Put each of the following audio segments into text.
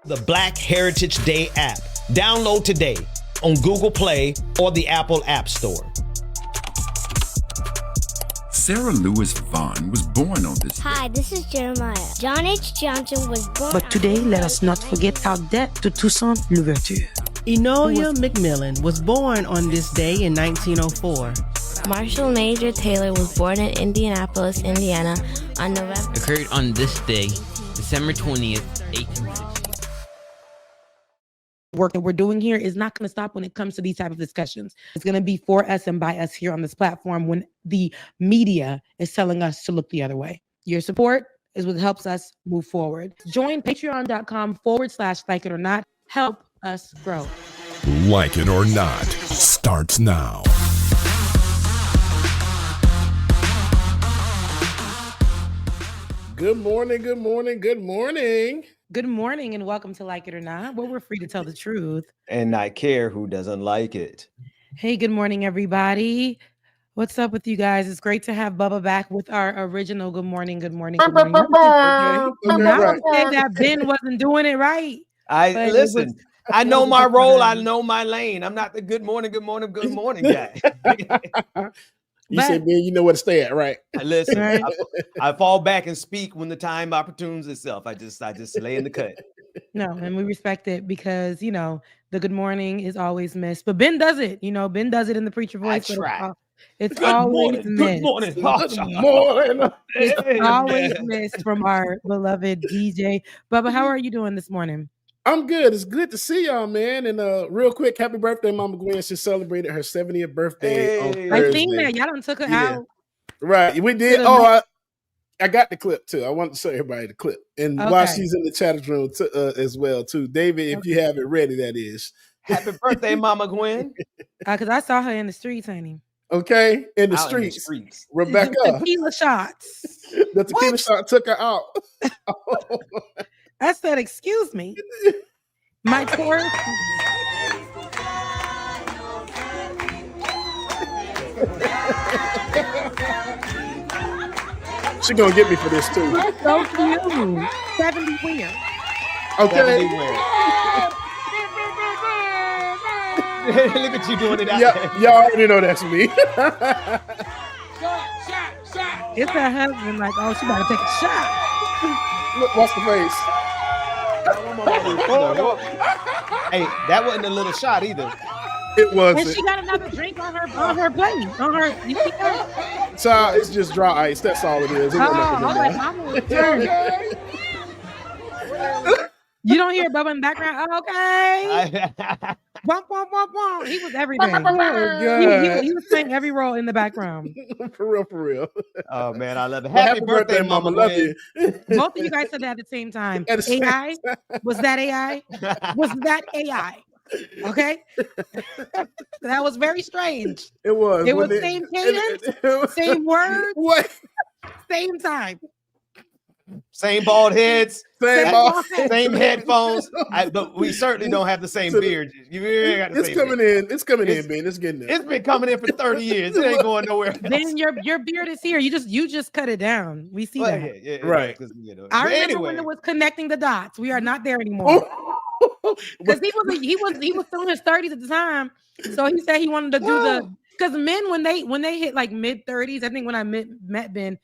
The Black Heritage Day app. Download today on Google Play or the Apple App Store. Sarah Lewis Vaughn was born on this day. Hi, this is Jeremiah. John H. Johnson was born. But today, let us not forget our debt to Toussaint Louverture. Enola McMillan was born on this day in 1904. Marshall Major Taylor was born in Indianapolis, Indiana on November. Occurred on this day, December 20th, 1860. Work that we're doing here is not going to stop when it comes to these type of discussions. It's going to be for us and by us here on this platform when the media is telling us to look the other way. Your support is what helps us move forward. Join patreon.com/like it or not. Help us grow. Like It or Not starts now. Good morning, good morning, good morning. Good morning and welcome to Like It or Not, where we're free to tell the truth And not care who doesn't like it. Hey, good morning, everybody. What's up with you guys? It's great to have Bubba back with our original good morning, good morning, good morning. I'm not saying that Ben wasn't doing it right. Listen, I know my role. I know my lane. I'm not the good morning guy. You said, man, you know where to stay at, right? Listen, I fall back and speak when the time opportunes itself. I just lay in the cut. No, and we respect it because, the good morning is always missed. But Ben does it. Ben does it in the preacher voice. I try. It's always missed. Good morning. Good morning. It's always missed from our beloved DJ. Bubba, how are you doing this morning? I'm good. It's good to see y'all, man. And real quick, happy birthday, Mama Gwen. She celebrated her 70th birthday on Thursday. I seen that. Y'all done took her out. Right. We did. Oh, I got the clip too. I wanted to show everybody the clip. And while she's in the chat room as well, too. David, if you have it ready, that is. Happy birthday, Mama Gwen. Because I saw her in the streets, honey. Okay, in the streets. Rebecca. The tequila shots. The tequila shot took her out. I said, excuse me. My Taurus. She gonna get me for this too. So cute. 70 where? Okay. Look at you doing it out there. Y'all already know that's me. It's her husband, like, oh, she about to take a shot. Look, watch the face. Hey, that wasn't a little shot either. It wasn't. And she got another drink on her plate. You see that? Child, it's just dry ice. That's all it is. You don't hear Bubba in the background. Oh, okay. Bump, bump, bump, bump. He was everything. He was playing every role in the background. For real. Oh, man, I love it. Happy birthday, Mama. Love you. Both of you guys said that at the same time. AI? Was that AI? Was that AI? Okay. That was very strange. It was. It was same cadence, same words, same time. Same bald heads, same headphones. But we certainly don't have the same beard. It's coming in, Ben. It's getting there. It's been coming in for 30 years. It ain't going nowhere. Then your beard is here. You just cut it down. We see that. Yeah, right. I remember when it was connecting the dots. We are not there anymore. Because he was still in his 30s at the time. So he said he wanted to do because men when they hit like mid 30s, I think when I met Ben,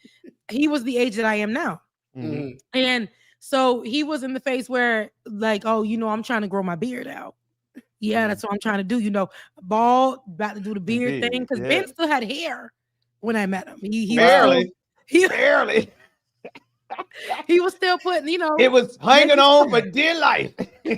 he was the age that I am now. Mm-hmm. And so he was in the phase where like, oh, I'm trying to grow my beard out. Yeah, that's what I'm trying to do. Bald, about to do the beard thing. Because Ben still had hair when I met him. He barely. He was still putting, it was hanging on for dear life. So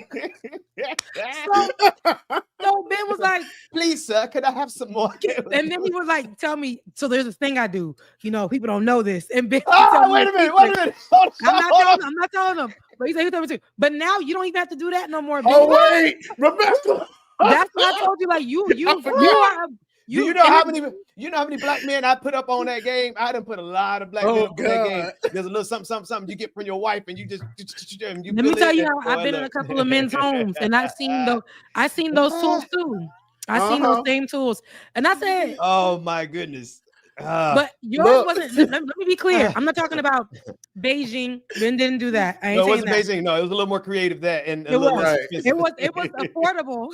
Ben was like, please, sir, could I have some more? And then he was like, tell me, so there's this thing I do, people don't know this. And Ben, wait a minute. I'm not telling them. But he said, he told me too. But now you don't even have to do that no more. Ben. Oh, wait, Rebecca. That's what I told you. Like you are. You know how many black men I put up on that game? I done put a lot of black men up on that game. There's a little something you get from your wife, and you just. Let me tell you how I've been in a couple of men's homes, and I've seen those tools too. I seen those same tools, and I said, "Oh my goodness." But yours wasn't. Let me be clear. I'm not talking about Beijing. Ben didn't do that. I ain't No, it saying wasn't Beijing. No, it was a little more creative. That and a it little was. less It was affordable.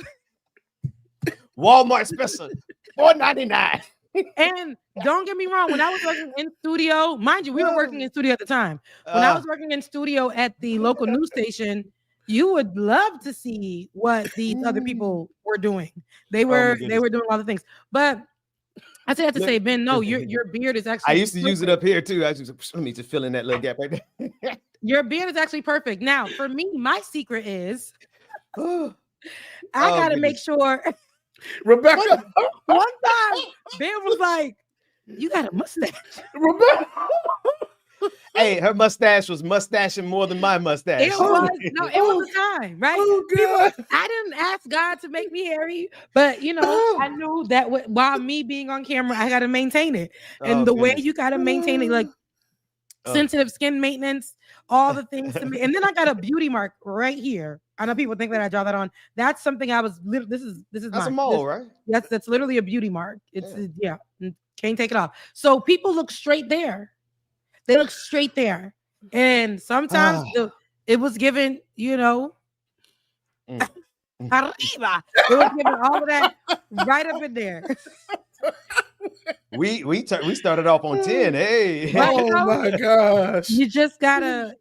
Walmart special, $4.99. And don't get me wrong, when I was working in studio, mind you, we were working in studio at the time. When I was working in studio at the local news station, you would love to see what these other people were doing. They were doing a lot of things. But I say that to say, Ben, no, your beard is actually. I used to use it up here too. I used to let me just fill in that little gap right there. Your beard is actually perfect. Now, for me, my secret is I gotta make sure. Rebecca, one time, Ben was like, "You got a mustache, Rebecca." Hey, her mustache was mustaching more than my mustache. It was a time, right? Oh, God. I didn't ask God to make me hairy, but I knew that while me being on camera, I got to maintain it. And the way you got to maintain it, like sensitive skin maintenance, all the things to me. And then I got a beauty mark right here. I know people think that I draw that on. That's something I was. This is that's a mole, right? That's literally a beauty mark. It's can't take it off. So people look straight there. They look straight there, and sometimes it was given, arriba. It was given all of that right up in there. We started off on 10. Hey, my gosh! You just gotta,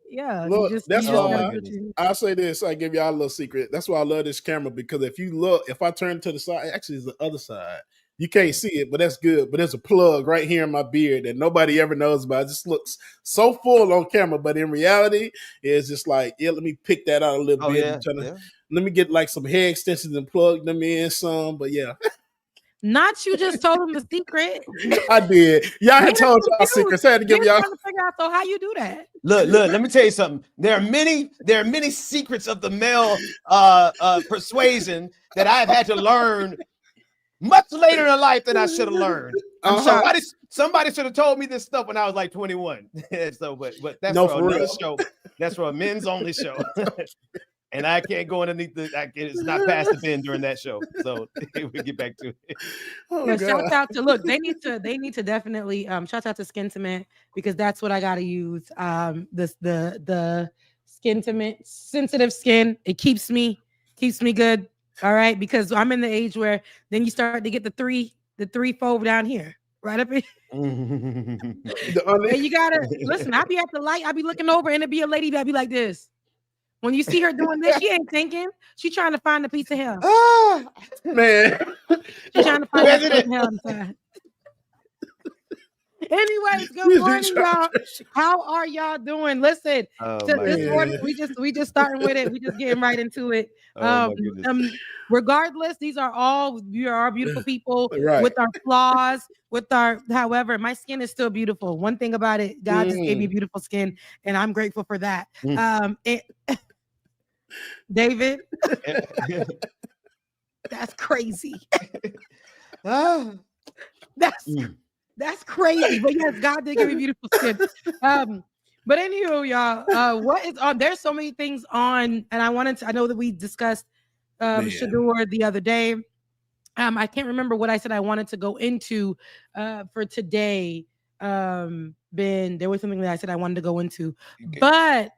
Look, that's why I'll say this. I give y'all a little secret. That's why I love this camera, because if I turn to the side, actually, it's the other side. You can't see it, but that's good. But there's a plug right here in my beard that nobody ever knows about. It just looks so full on camera, but in reality, it's just like, let me pick that out a little bit. Let me get like some hair extensions and plug them in some. But not you just told them the secret. I did. Y'all had told y'all secrets. I had to give y'all. Trying to figure out, so how you do that? Look. Let me tell you something. There are many secrets of the male persuasion that I've had to learn much later in life than I should have learned. Somebody should have told me this stuff when I was like 21. So, but that's for another show. That's for a men's only show. And I can't go underneath it's not past the bin during that show. So we get back to it. Shout out to they need to definitely shout out to Skin Cement, because that's what I gotta use. The Skin Cement, sensitive skin, it keeps me good. All right, because I'm in the age where then you start to get the three fold down here, right up here. And you gotta listen. I be at the light, I be looking over, and it be a lady that be like this. When you see her doing this, she ain't thinking. She trying to find a piece of hell. Man, she's trying to find a piece of hell inside. Anyways, good morning, y'all. How are y'all doing? Listen, this morning we just starting with it. We just getting right into it. Regardless, we are all beautiful people with our flaws, however, my skin is still beautiful. One thing about it, God just gave me beautiful skin, and I'm grateful for that. David, that's crazy. That's crazy. But yes, God did give me beautiful skin. But anywho, y'all, what is on? There's so many things on, and I know that we discussed Shedeur the other day. I can't remember what I said I wanted to go into for today. Ben, there was something that I said I wanted to go into, but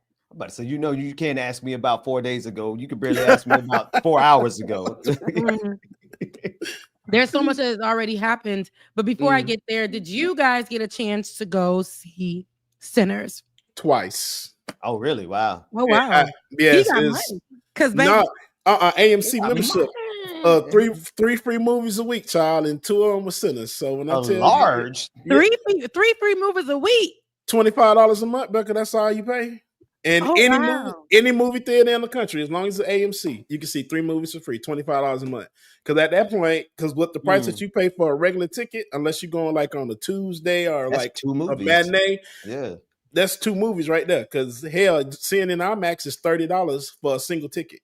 so you can't ask me about 4 days ago. You could barely ask me about 4 hours ago. There's so much that has already happened. But before I get there, did you guys get a chance to go see Sinners? Twice. Oh, really? Wow. Oh, wow. Yes. Because AMC membership. 3 free movies a week, child, and 2 of them were Sinners. So when I tell you, 3 free movies a week, $25 a month, Becca, that's all you pay. And any movie theater in the country, as long as it's AMC, you can see 3 movies for free, $25 a month. Because at that point, with the price that you pay for a regular ticket, unless you're going like on a Tuesday or that's like 2 movies. A matinee, that's 2 movies right there. Because hell, seeing in IMAX is $30 for a single ticket.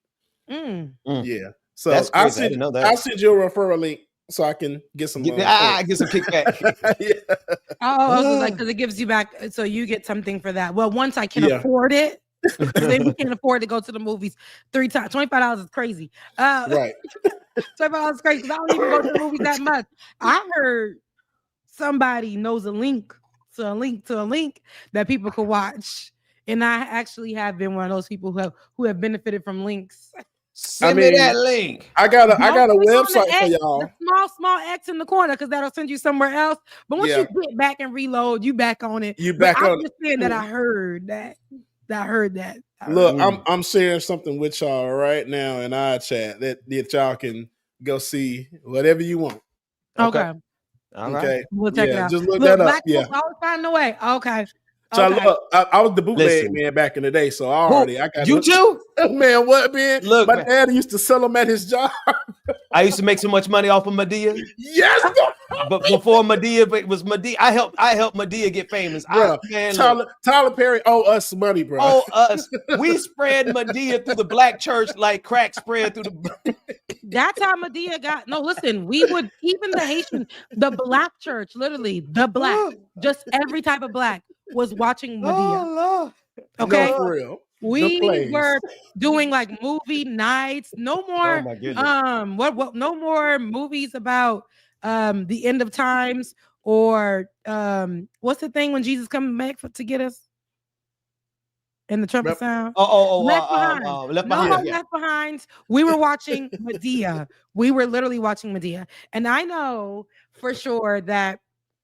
Yeah, so I'll send you a referral link so I can get some. Get some kickback. Because it gives you back, so you get something for that. Well, once I can afford it, then we can't afford to go to the movies 3 times. $25 is crazy. Right, $25 is crazy because I don't even go to the movies that much. I heard somebody knows a link that people could watch. And I actually have been one of those people who have benefited from links. Send me that link. I got a website for y'all. The small X in the corner, because that'll send you somewhere else. But once you get back and reload, you back on it. I'm just saying that I heard that. Look, I'm sharing something with y'all right now in our chat that y'all can go see whatever you want. Okay. All right. Okay. We'll check it out. Just look that up. Yeah. I was finding a way. Okay. So look, I was the bootleg man back in the day, so I got you too, man. What man? Look, my dad used to sell them at his job. I used to make so much money off of Madea. Yes, but before Madea, it was Madea. I helped Madea get famous. Bro, Tyler Perry owe us money, bro. Owe us. We spread Madea through the black church like crack spread through the. That's how Madea got. No, listen, we would even the Haitian, the black church, literally the black, just every type of black was watching Madea. Oh, okay, no, for real. We were doing like movie nights. No more. Oh my goodness. What? No more movies about the end of times or what's the thing when Jesus comes back to get us? And the trumpet sound. Left Behind. Left Behinds. We were watching Madea. We were literally watching Madea, and I know for sure that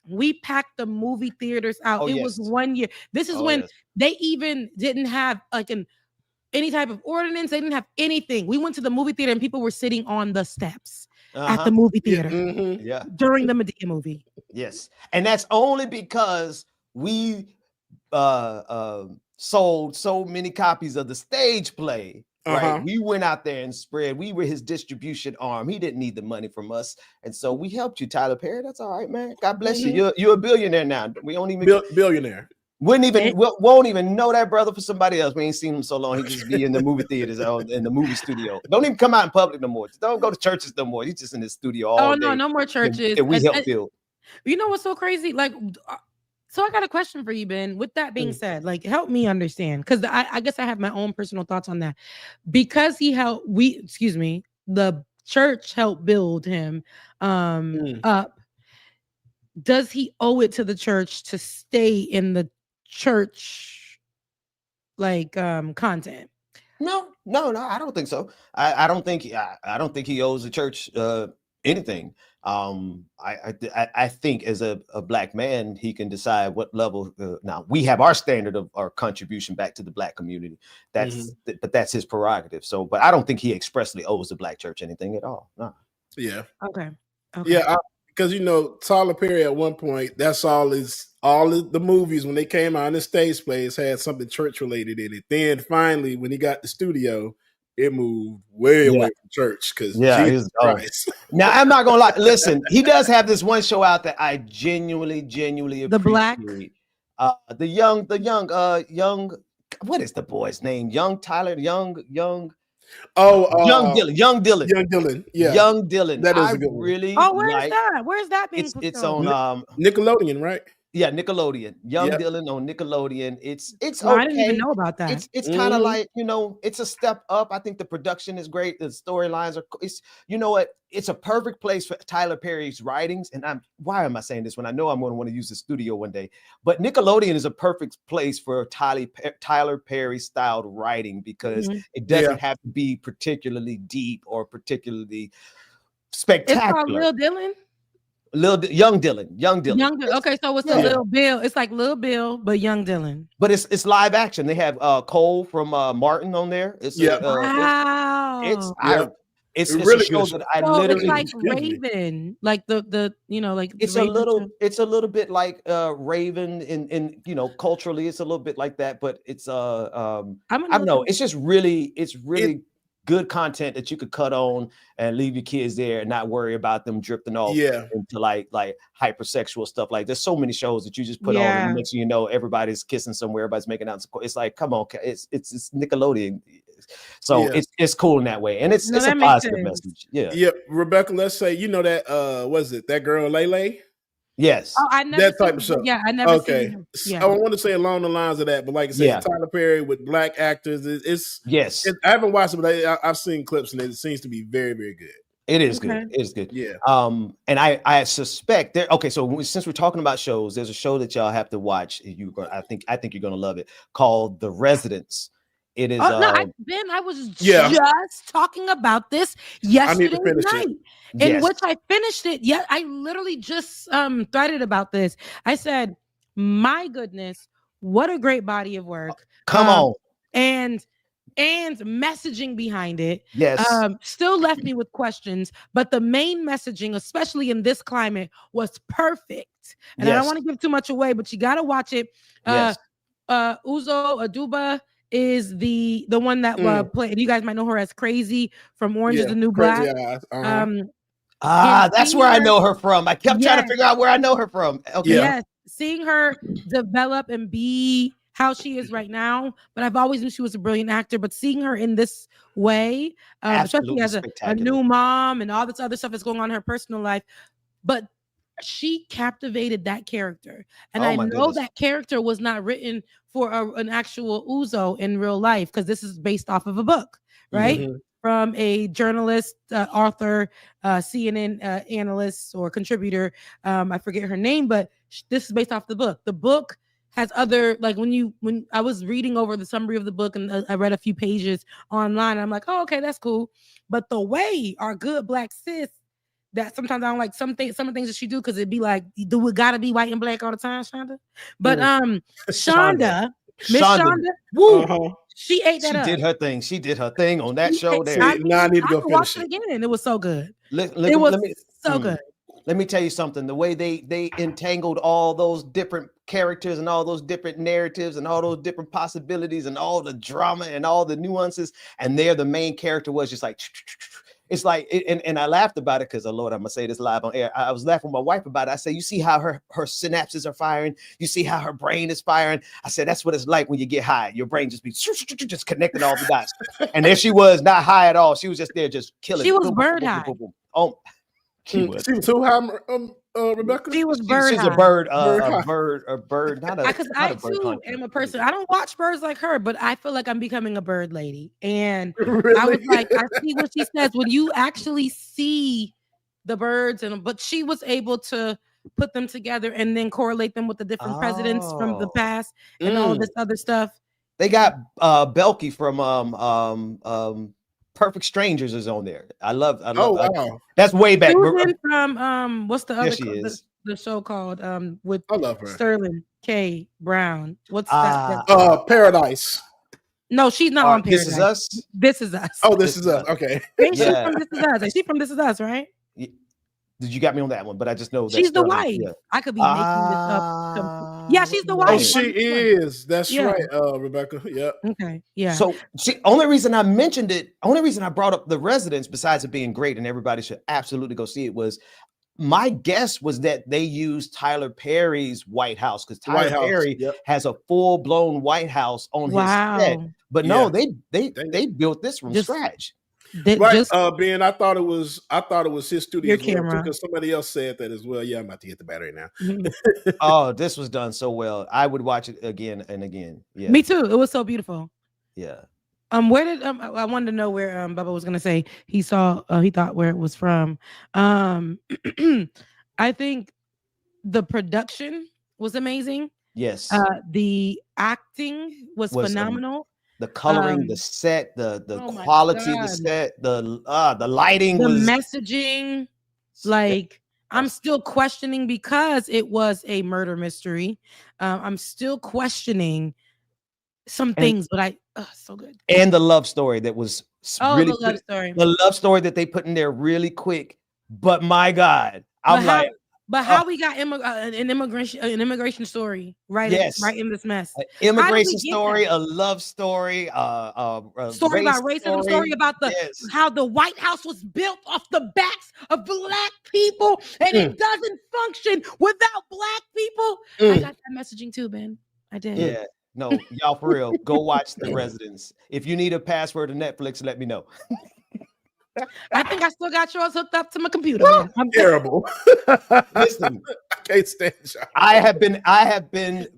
we packed the movie theaters out. It was 1 year. This is when they even didn't have like any type of ordinance. They didn't have anything. We went to the movie theater and people were sitting on the steps at the movie theater during the Madea movie. Yes, and that's only because we sold so many copies of the stage play. Right, we went out there and spread. We were his distribution arm. He didn't need the money from us, and so we helped you, Tyler Perry. That's all right, man. God bless you. You're a billionaire now. We don't even billionaire. Won't even know that brother for somebody else. We ain't seen him so long. He just be in the movie theaters or in the movie studio. Don't even come out in public no more. Don't go to churches no more. He's just in the studio all day. No more churches. And we help build. You know what's so crazy? Like. So I got a question for you, Ben. With that being said, like, help me understand, because I guess I have my own personal thoughts on that. Because the church helped build him up. Does he owe it to the church to stay in the church, like content? No, I don't think so. I don't think he owes the church anything. I think as a black man, he can decide what level. Now we have our standard of our contribution back to the black community. But that's his prerogative. So, but I don't think he expressly owes the black church anything at all. No. Yeah. Okay. Yeah, because Tyler Perry at one point, that's all the movies when they came out in the stage plays had something church related in it. Then finally, when he got the studio, it moved way away from church because Jesus Christ. Now I'm not gonna lie. Listen, he does have this one show out that I genuinely appreciate. The black, the young. What is the boy's name? Young Tyler. Young Dylan. Young Dylan. Yeah, Young Dylan. That is a good one. Really. Where's that? Where's that being? It's on Nickelodeon, right? Yeah, Nickelodeon. Young Dylan on Nickelodeon. It's okay. I didn't even know about that. It's kind of like, it's a step up. I think the production is great. The storylines are. It's It's a perfect place for Tyler Perry's writings. And why am I saying this when I know I'm going to want to use the studio one day? But Nickelodeon is a perfect place for Tyler Perry styled writing because it doesn't have to be particularly deep or particularly spectacular. It's called Lil Dylan. Young Dylan. Okay, so it's a Lil Bill. It's like Lil Bill, but Young Dylan. But it's live action. They have Cole from Martin on there. Wow. It's really a show that I literally. It's like Raven, like the like. It's a little bit like Raven in culturally it's a little bit like that, but it's I don't know. It's just really good content that you could cut on and leave your kids there and not worry about them drifting off into like hypersexual stuff. Like there's so many shows that you just put on and next thing you know, everybody's kissing somewhere, everybody's making out. It's like, come on, it's Nickelodeon. So it's cool in that way. And it's a positive message. Yeah. Rebecca, let's say, that was it that girl Lele? Yes. Oh, I never that type of show. Yeah, I never seen him. Yeah. I want to say along the lines of that, but like I said, Tyler Perry with black actors, I haven't watched it, but I've seen clips and it seems to be very, very good. It is good. It is good. Yeah. And I suspect there. Okay, so since we're talking about shows, there's a show that y'all have to watch. I think you're gonna love it. Called The Residents. It is. No, I was just talking about this yesterday night, in which I finished it. Yeah, I literally just threaded about this. I said, "My goodness, what a great body of work!" Come on, and messaging behind it. Yes, still left me with questions, but the main messaging, especially in this climate, was perfect. And I don't want to give too much away, but you got to watch it. Uzo Aduba is the one that played. You guys might know her as Crazy from Orange is the New Black. That's where I know her from. I kept trying to figure out where I know her from. Okay. Yes, seeing her develop and be how she is right now, but I've always knew she was a brilliant actor. But seeing her in this way, especially as a new mom and all this other stuff that's going on in her personal life, but she captivated that character. And I know that character was not written for an actual Uzo in real life, because this is based off of a book, right? Mm-hmm. From a journalist, author, CNN analyst or contributor. I forget her name, but this is based off the book. The book has other, like when I was reading over the summary of the book and I read a few pages online, I'm like, oh, okay, that's cool. But the way our good Black sis, that sometimes I don't like some of the things that she do, because it'd be like, do we gotta be white and Black all the time, Shonda? But Shonda, Miss Shonda, she ate that up. She did her thing. She did her thing on that show there. Now I need to go finish it again, and it was so good. It was so good. Let me tell you something. The way they entangled all those different characters and all those different narratives and all those different possibilities and all the drama and all the nuances, and there the main character was just like, it's like, and I laughed about it because, oh Lord, I'm gonna say this live on air. I was laughing with my wife about it. I said, you see how her synapses are firing? You see how her brain is firing? I said, that's what it's like when you get high. Your brain just be just connecting all the dots. And there she was, not high at all. She was just there, just killing. She was bird high. Oh, she was too high, Rebecca. She was bird. She's high. a bird, a bird. Because I too am a person. I don't watch birds like her, but I feel like I'm becoming a bird lady. And really? I was like, I see what she says when you actually see the birds, but she was able to put them together and then correlate them with the different presidents from the past and all this other stuff. They got Belky from Perfect Strangers is on there. I love. Wow. That's way back. From what's the other the show called with I love her. Sterling K. Brown. What's that? Paradise. No, she's not on Paradise. This Is Us. This Is Us. Oh, This Is Us. Okay. She's from This Is Us. Is she from This Is Us, right? You got me on that one, but I just know that she's the wife. Yeah. I could be making this up. Yeah, she's the wife. Oh, she is. That's right, Rebecca. Yeah. Okay. Yeah. So, only reason I mentioned it, only reason I brought up The Residents, besides it being great and everybody should absolutely go see it, was my guess was that they used Tyler Perry's White House, because Tyler Perry has a full-blown White House on his set. But no, they built this from scratch. Ben, I thought it was his studio because somebody else said that as well. Yeah, I'm about to get the battery now. Oh, this was done so well. I would watch it again and again. Yeah, me too. It was so beautiful. Yeah. Where did I wanted to know where Bubba was gonna say he thought where it was from. I think the production was amazing. Yes. The acting was phenomenal. The coloring, the set, the quality of the set, the lighting, the messaging. Like, I'm still questioning, because it was a murder mystery. I'm still questioning some things, but so good. And the love story that was really the love story. The love story that they put in there really quick. But my God, how we got an immigration story right in this mess. An immigration story, a love story, a story about racism, story about how the White House was built off the backs of Black people, and it doesn't function without Black people. I got that messaging too, Ben. I did. Yeah. No, y'all, for real, go watch The Residents. If you need a password to Netflix, let me know. I think I still got yours hooked up to my computer. I'm terrible. Listen, I can't stand y'all. I have been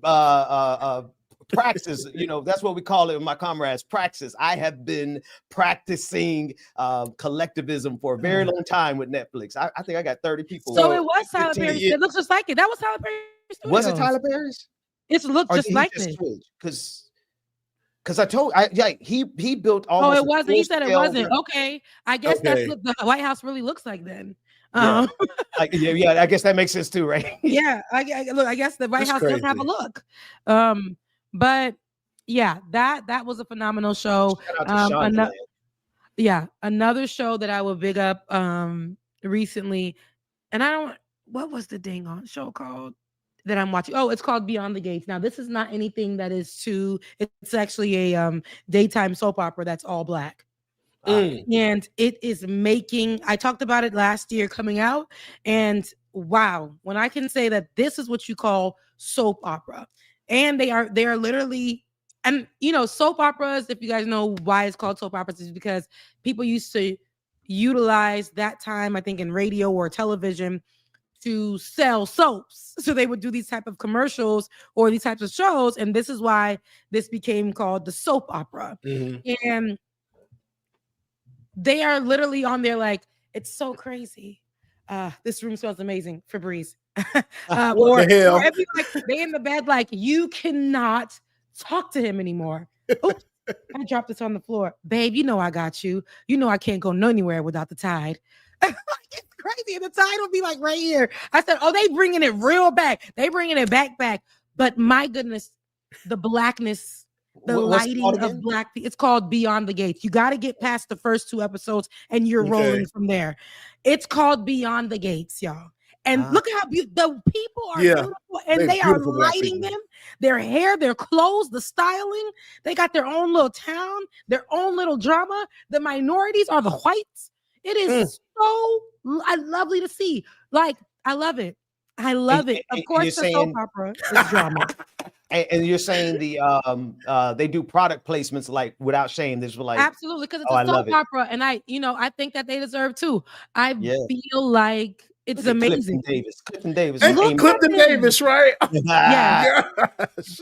praxis, that's what we call it with my comrades, praxis. I have been practicing collectivism for a very long time with Netflix. I think I got 30 people. So it was Tyler Perry. It looks just like it. That was Tyler Perry Studios. Was it Tyler Perry's? It looked just like it. Because he built all. Oh, it wasn't. He said it wasn't. Okay, I guess that's what the White House really looks like then. Yeah. I guess that makes sense too, right? Yeah, I guess the White House does have a look. But yeah, that was a phenomenal show. Another show that I would big up recently, and what was the dang on show called that I'm watching? Oh, it's called Beyond the Gates. Now, this is not anything that is it's actually a daytime soap opera that's all Black. And it is I talked about it last year coming out, and wow, when I can say that this is what you call soap opera, and they are literally, and soap operas, if you guys know why it's called soap operas, is because people used to utilize that time, I think, in radio or television to sell soaps. So they would do these type of commercials or these types of shows, and this is why this became called the soap opera. And they are literally on there like, it's so crazy. This room smells amazing. Febreze. What the hell? Or they in the bed like, you cannot talk to him anymore. Oops, I dropped this on the floor. Babe, I got you. I can't go anywhere without the Tide. It's crazy. And the Tide would be like right here. I said, oh, they bringing it real back. They bringing it back. But my goodness, the Blackness, the lighting of Black people. It's called Beyond the Gates. You got to get past the first 2 episodes and you're rolling from there. It's called Beyond the Gates, y'all. And look at how the people are beautiful, and they are lighting them. Their hair, their clothes, the styling. They got their own little town, their own little drama. The minorities are the whites. It is so lovely to see. Like, I love it. I love it. Of course, the soap opera is drama. And you're saying they do product placements like Without Shame. This was like absolutely, because it's a soap opera, and I think that they deserve too. I feel like it's amazing. Clifton Davis. Hey, Clifton Davis, right? Yeah.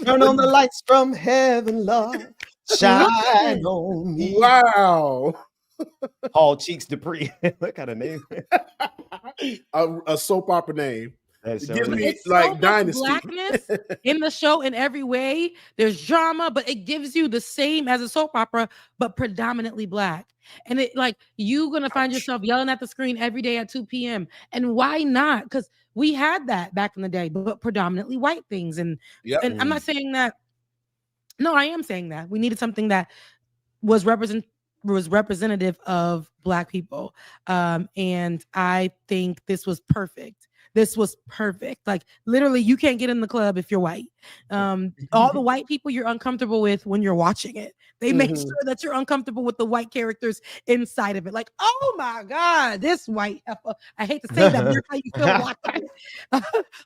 Turn on the lights from heaven, Lord. Shine on me. Wow. Paul Cheeks Dupree. What kind of name? a soap opera name. It gives me it's like so Dynasty. Blackness in the show in every way. There's drama, but it gives you the same as a soap opera, but predominantly Black. And it like you're gonna find yourself yelling at the screen every day at 2 p.m. And why not? Because we had that back in the day, but predominantly white things. And I'm not saying that. No, I am saying that we needed something that was representative of Black people. And I think this was perfect. This was perfect. Like literally, you can't get in the club if you're white. All the white people you're uncomfortable with when you're watching it. They make sure that you're uncomfortable with the white characters inside of it. Like, oh my God, this white heifer. I hate to say that, but that's how you feel watching it.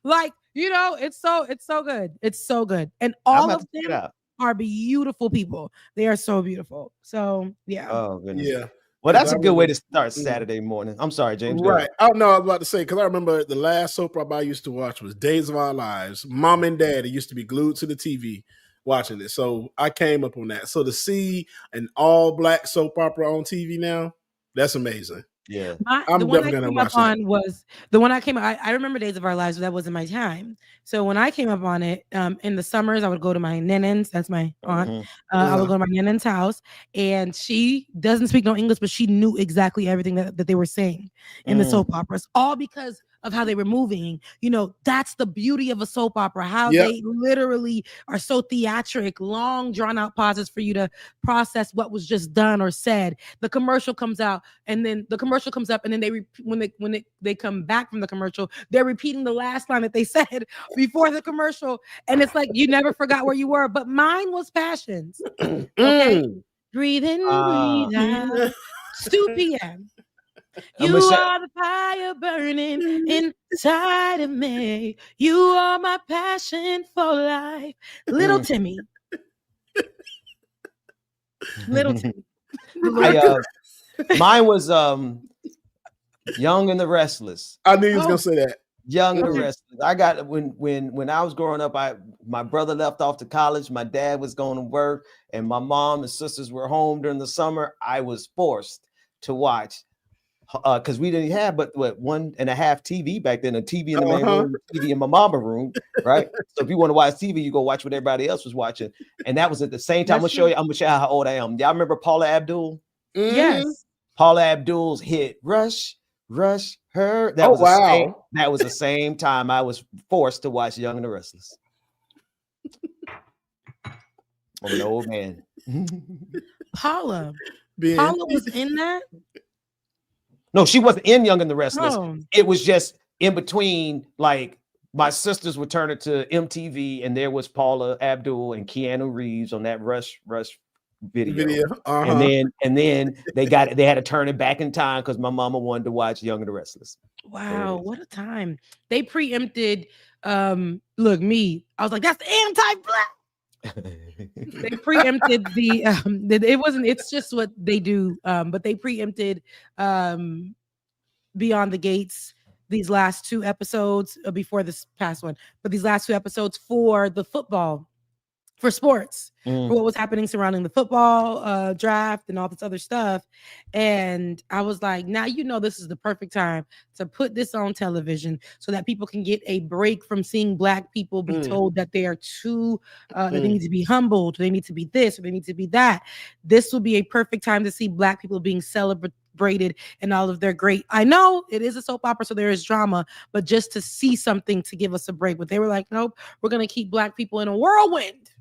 Like, it's so good. It's so good. And all of them are beautiful people. They are so beautiful. So yeah. Oh goodness. Yeah. Well, that's a good way to start Saturday morning. I'm sorry, James. Right. Oh no, I was about to say, because I remember the last soap opera I used to watch was Days of Our Lives. Mom and Dad used to be glued to the TV watching it. So I came up on that. So to see an all Black soap opera on TV now, that's amazing. Yeah. I'm definitely gonna watch that. Was the one I came I remember Days of Our Lives, but that wasn't my time. So when I came up on it, in the summers, I would go to my nenen's, that's my aunt. I would go to my nenen's house, and she doesn't speak no English, but she knew exactly everything that they were saying in the soap operas, all because of how they were moving. That's the beauty of a soap opera, how they literally are so theatric, long drawn out pauses for you to process what was just done or said. The commercial comes out, and then the commercial comes up, and then when they come back from the commercial, they're repeating the last line that they said before the commercial, and it's like you never forgot where you were. But mine was Passions. Okay, breathe in, breathe out. 2 p.m. You are the fire burning inside of me. You are my passion for life. Little Timmy. Little Timmy. Mine was Young and the Restless. I knew you was gonna say that. Young and the Restless. I got when I was growing up, my brother left off to college, my dad was going to work, and my mom and sisters were home during the summer. I was forced to watch because we didn't have but 1.5 TV back then, a TV in the main room, a TV in my mama room, right? So if you want to watch TV, you go watch what everybody else was watching. And that was at the same time. I'm gonna show you how old I am. Y'all remember Paula Abdul? Yes. Paula Abdul's hit Rush Her. That was the same time I was forced to watch Young and the Restless. I'm an old man. Paula was in that? No, she wasn't in Young and the Restless. Oh. It was just in between, like my sisters would turn it to MTV, and there was Paula Abdul and Keanu Reeves on that Rush video. And then they had to turn it back in time because my mama wanted to watch Young and the Restless. Wow, what a time. They preempted look, me. I was like, that's anti-black. They preempted it's just what they do. But they preempted Beyond the Gates these last 2 episodes before this past one, but these last 2 episodes for the football, for sports, for what was happening surrounding the football draft and all this other stuff. And I was like, now this is the perfect time to put this on television so that people can get a break from seeing Black people be told that they are too, that they need to be humbled, they need to be this, or they need to be that. This will be a perfect time to see Black people being celebrated and all of their great. I know it is a soap opera, so there is drama, but just to see something to give us a break. But they were like, nope, we're going to keep Black people in a whirlwind.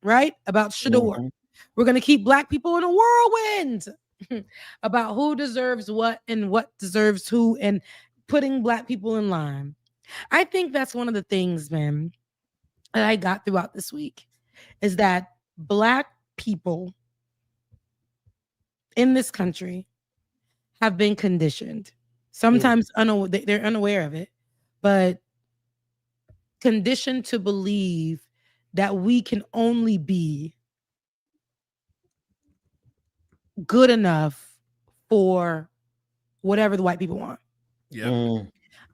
Right? About Shedeur. We're going to keep Black people in a whirlwind about who deserves what and what deserves who, and putting Black people in line. I think that's one of the things, man, that I got throughout this week is that Black people in this country have been conditioned. Sometimes they're unaware of it, but conditioned to believe that we can only be good enough for whatever the white people want. Yeah.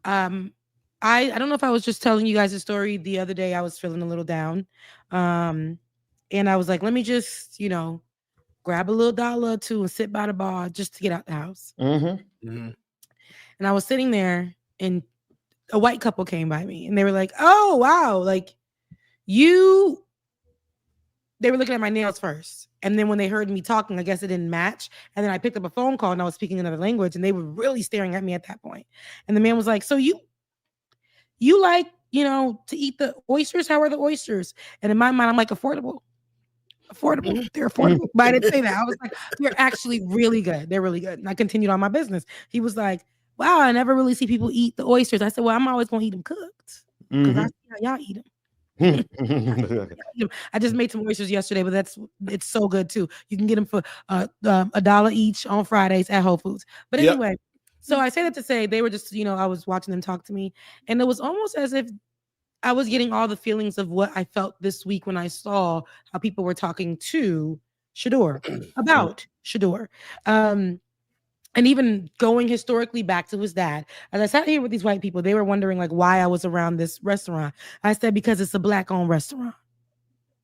I don't know if I was just telling you guys a story the other day. I was feeling a little down. And I was like, let me just, grab a little $1 or $2 and sit by the bar just to get out the house. And I was sitting there and a white couple came by me and they were like, oh, wow. Like, they were looking at my nails first. And then when they heard me talking, I guess it didn't match. And then I picked up a phone call and I was speaking another language and they were really staring at me at that point. And the man was like, so you like, to eat the oysters? How are the oysters? And in my mind, I'm like, affordable. They're affordable. But I didn't say that. I was like, they're actually really good. They're really good. And I continued on my business. He was like, wow, I never really see people eat the oysters. I said, well, I'm always going to eat them cooked because I see how y'all eat them. I just made some oysters yesterday, but it's so good too. You can get them for $1 each on Fridays at Whole Foods. But anyway, so I say that to say they were just, I was watching them talk to me, and it was almost as if I was getting all the feelings of what I felt this week when I saw how people were talking to Shedeur about Shedeur. And even going historically back to his dad, as I sat here with these white people, they were wondering like why I was around this restaurant. I said, because it's a Black-owned restaurant.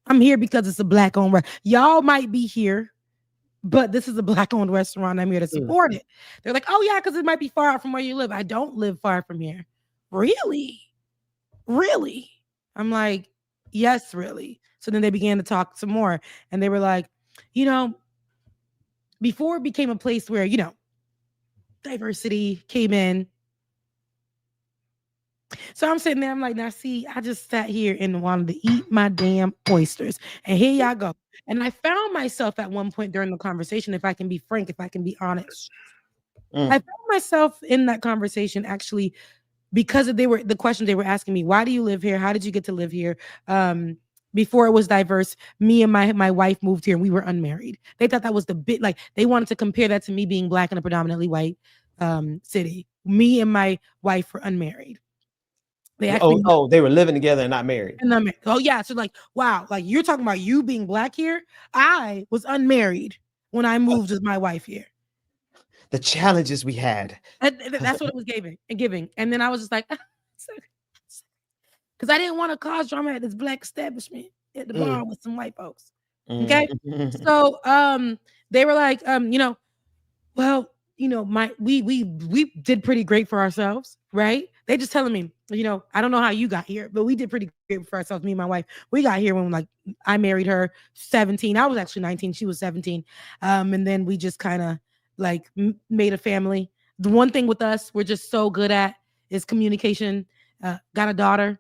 I'm here because it's a Black-owned restaurant. Y'all might be here, but this is a Black-owned restaurant. I'm here to support it. They're like, oh yeah, because it might be far out from where you live. I don't live far from here. Really? Really? I'm like, yes, really. So then they began to talk some more. And they were like, before it became a place where, diversity came in. So I'm sitting there, I'm like, now see, I just sat here and wanted to eat my damn oysters. And here y'all go. And I found myself at one point during the conversation, if I can be frank, if I can be honest, I found myself in that conversation actually because of the questions they were asking me. Why do you live here? How did you get to live here? Before it was diverse, me and my wife moved here and we were unmarried. They thought that was the bit, like they wanted to compare that to me being Black in a predominantly white city. Me and my wife were unmarried. They actually, they were living together and not married. Oh yeah, so like, wow, like you're talking about you being Black here. I was unmarried when I moved with my wife here. The challenges we had. That's what it was giving. And then I was just like, Because I didn't want to cause drama at this black establishment at the bar with some white folks. Okay. So they were like, well, we did pretty great for ourselves, right? They just telling me, I don't know how you got here, but we did pretty great for ourselves. Me and my wife, we got here when I married her 17. I was actually 19. She was 17. And then we just kind of made a family. The one thing with us, we're just so good at is communication. Got a daughter.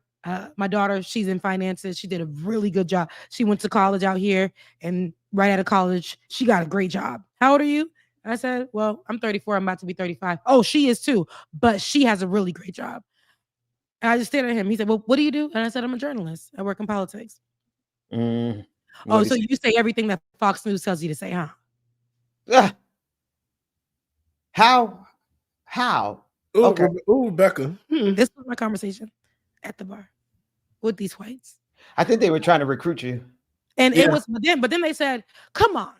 My daughter, she's in finances. She did a really good job. She went to college out here, and right out of college, she got a great job. How old are you? I said, well, I'm 34. I'm about to be 35. Oh, she is too, but she has a really great job. And I just stared at him. He said, well, what do you do? And I said, I'm a journalist. I work in politics. Oh, so you say everything that Fox News tells you to say, huh? How? Ooh, Okay. Rebecca. This was my conversation at the bar with these whites. I think they were trying to recruit you. And it was, but then they said, come on.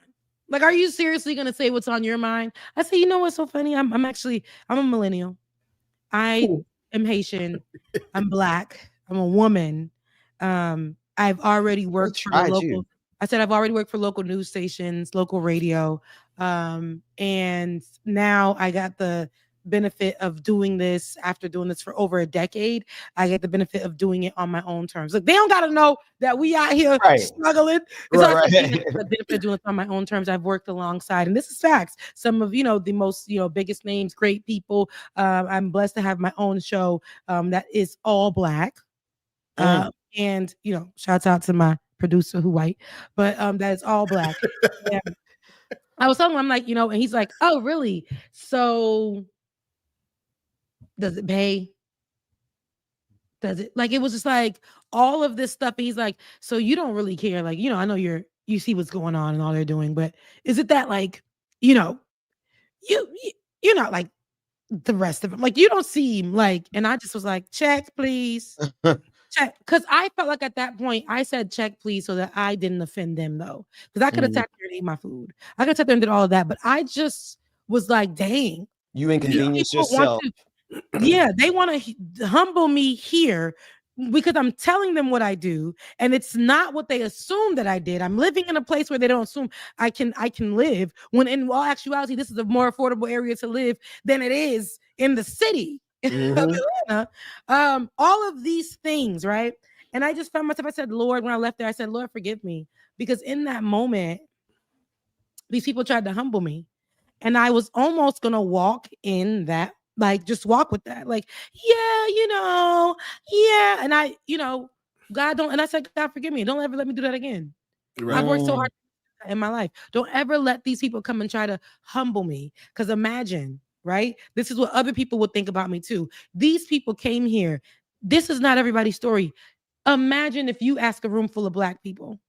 Are you seriously going to say what's on your mind? I said, you know what's so funny? I'm a millennial. I am Haitian. I'm Black. I'm a woman. I've already worked for the local. I said, I've already worked for local news stations, local radio. And now I got the benefit of doing this after doing this for over a decade. I get the benefit of doing it on my own terms. They don't got to know that we out here struggling. It's also the benefit of doing it on my own terms. I've worked alongside, and this is facts, some of the most biggest names, great people. I'm blessed to have my own show that is all Black. And shouts out to my producer who white, but that is all Black. Yeah. I was telling him, I'm like, and he's like, oh, really? So does it pay? Does it it was just all of this stuff. And he's like, so you don't really care. I know you see what's going on and all they're doing, but is it that you're not like the rest of them? You don't seem and I just was like, check, please. Check. Because I felt like at that point I said check, please, so that I didn't offend them though. Because I could have sat there and ate my food. I could have sat there and did all of that, but I just was like, dang. You inconvenience yourself. They want to humble me here because I'm telling them what I do, and it's not what they assume that I did. I'm living in a place where they don't assume I can live, when in all actuality, this is a more affordable area to live than it is in the city of Atlanta. All of these things, right? And I just found myself, I said, Lord, when I left there, I said, Lord, forgive me. Because in that moment, these people tried to humble me. And I was almost going to walk in that, just walk with that. Yeah. And I, God don't, and I said, God, forgive me. Don't ever let me do that again. Right. I've worked so hard in my life. Don't ever let these people come and try to humble me. Because imagine, right? This is what other people would think about me too. These people came here. This is not everybody's story. Imagine if you ask a room full of Black people.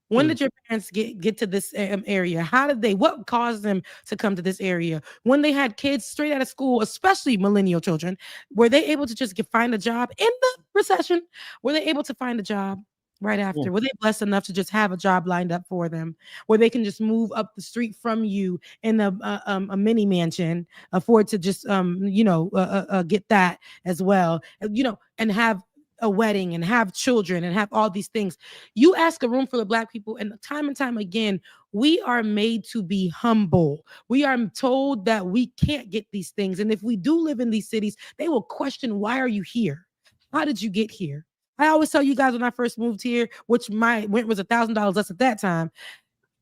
When did your parents get to this area? What caused them to come to this area? When they had kids straight out of school, especially millennial children, were they able to just find a job in the recession? Were they able to find a job right after? Were they blessed enough to just have a job lined up for them where they can just move up the street from you in a mini mansion, afford to just, get that as well, and have a wedding and have children and have all these things? You ask a room full of Black people, and time again, we are made to be humble. We are told that we can't get these things. And if we do live in these cities, they will question, why are you here? How did you get here? I always tell you guys, when I first moved here, which my rent was $1,000 less at that time,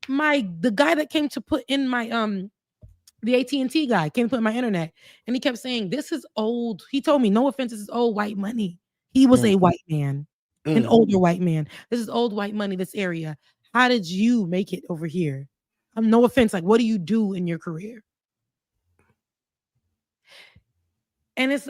the guy that came to put in my the AT&T guy came to put in my internet, and he kept saying, this is old. He told me, no offense, this is old white money. He was a white man, an older white man. This is old white money, this area. How did you make it over here? No offense. What do you do in your career? And it's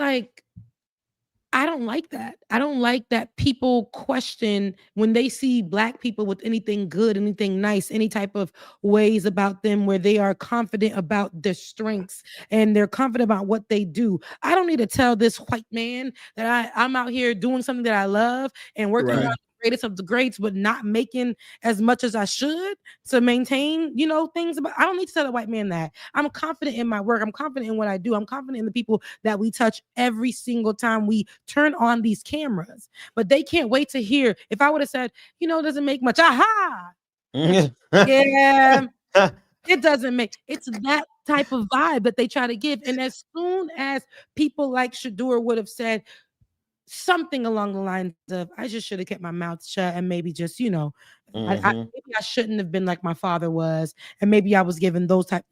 I don't like that. I don't like that people question when they see Black people with anything good, anything nice, any type of ways about them where they are confident about their strengths and they're confident about what they do. I don't need to tell this white man that I'm out here doing something that I love and working hard greatest of the greats, but not making as much as I should to maintain, things. But I don't need to tell a white man that. I'm confident in my work. I'm confident in what I do. I'm confident in the people that we touch every single time we turn on these cameras. But they can't wait to hear. If I would have said, it doesn't make much. Aha. Yeah. It doesn't make. It's that type of vibe that they try to give. And as soon as people like Shedeur would have said something along the lines of, I just should have kept my mouth shut and maybe just, maybe I shouldn't have been like my father was, and maybe I was given those type.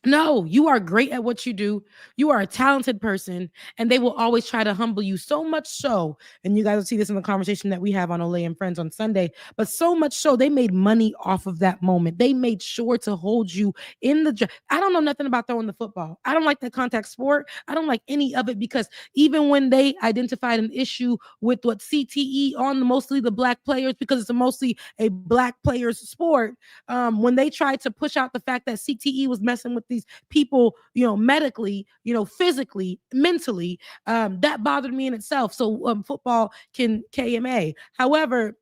No, you are great at what you do. You are a talented person, and they will always try to humble you, so much so. And you guys will see this in the conversation that we have on Olay and Friends on Sunday. But so much so, they made money off of that moment. They made sure to hold you in the. I don't know nothing about throwing the football. I don't like that contact sport. I don't like any of it, because even when they identified an issue with what CTE on mostly the black players, because it's mostly a black players sport, when they tried to push out the fact that CTE was messing with these people, medically, physically, mentally, that bothered me in itself. So football can KMA. However,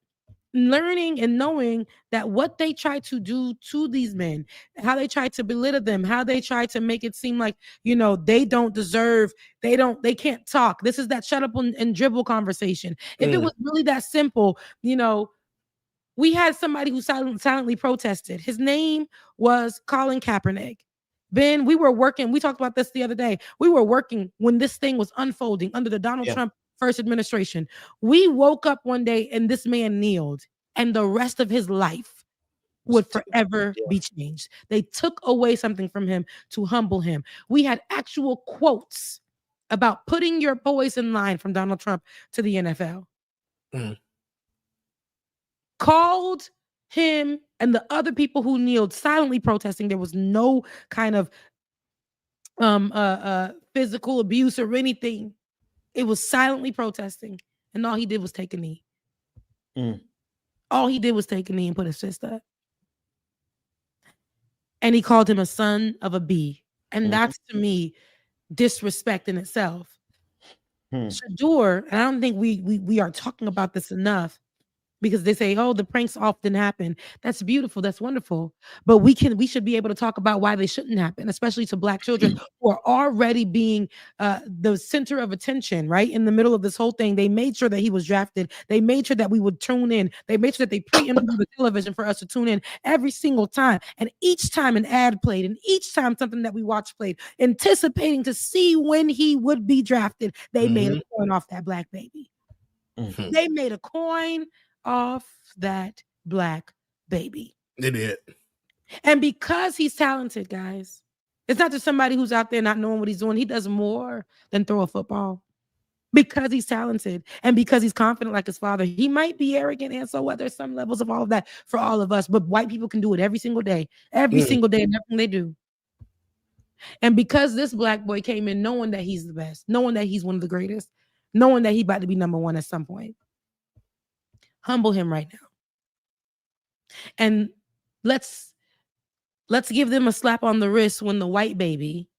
learning and knowing that what they try to do to these men, how they try to belittle them, how they try to make it seem like, they don't deserve, they can't talk. This is that shut up and dribble conversation. If it was really that simple, we had somebody who silently protested. His name was Colin Kaepernick. Ben, we were working. We talked about this the other day. We were working when this thing was unfolding under the Donald Trump first administration. We woke up one day and this man kneeled, and the rest of his life would forever be changed. They took away something from him to humble him. We had actual quotes about putting your boys in line from Donald Trump to the NFL. Called him and the other people who kneeled silently protesting. There was no kind of physical abuse or anything. It was silently protesting, and all he did was take a knee. All he did was take a knee and put his fist up. And he called him a son of a bee. And that's, to me, disrespect in itself. Shedeur, and I don't think we are talking about this enough, because they say, oh, the pranks often happen. That's beautiful. That's wonderful. But we should be able to talk about why they shouldn't happen, especially to Black children who are already being the center of attention, right? In the middle of this whole thing, they made sure that he was drafted. They made sure that we would tune in. They made sure that they preempted the television for us to tune in every single time. And each time an ad played, and each time something that we watched played, anticipating to see when he would be drafted, they made a coin off that Black baby. They made a coin off that Black baby. They did. And because he's talented, guys, it's not just somebody who's out there not knowing what he's doing. He does more than throw a football. Because he's talented and because he's confident like his father. He might be arrogant, and so what? There's some levels of all of that for all of us, but white people can do it every single day in everything they do. And because this Black boy came in knowing that he's the best, knowing that he's one of the greatest, knowing that he's about to be number one at some point, humble him right now. And let's give them a slap on the wrist when the white baby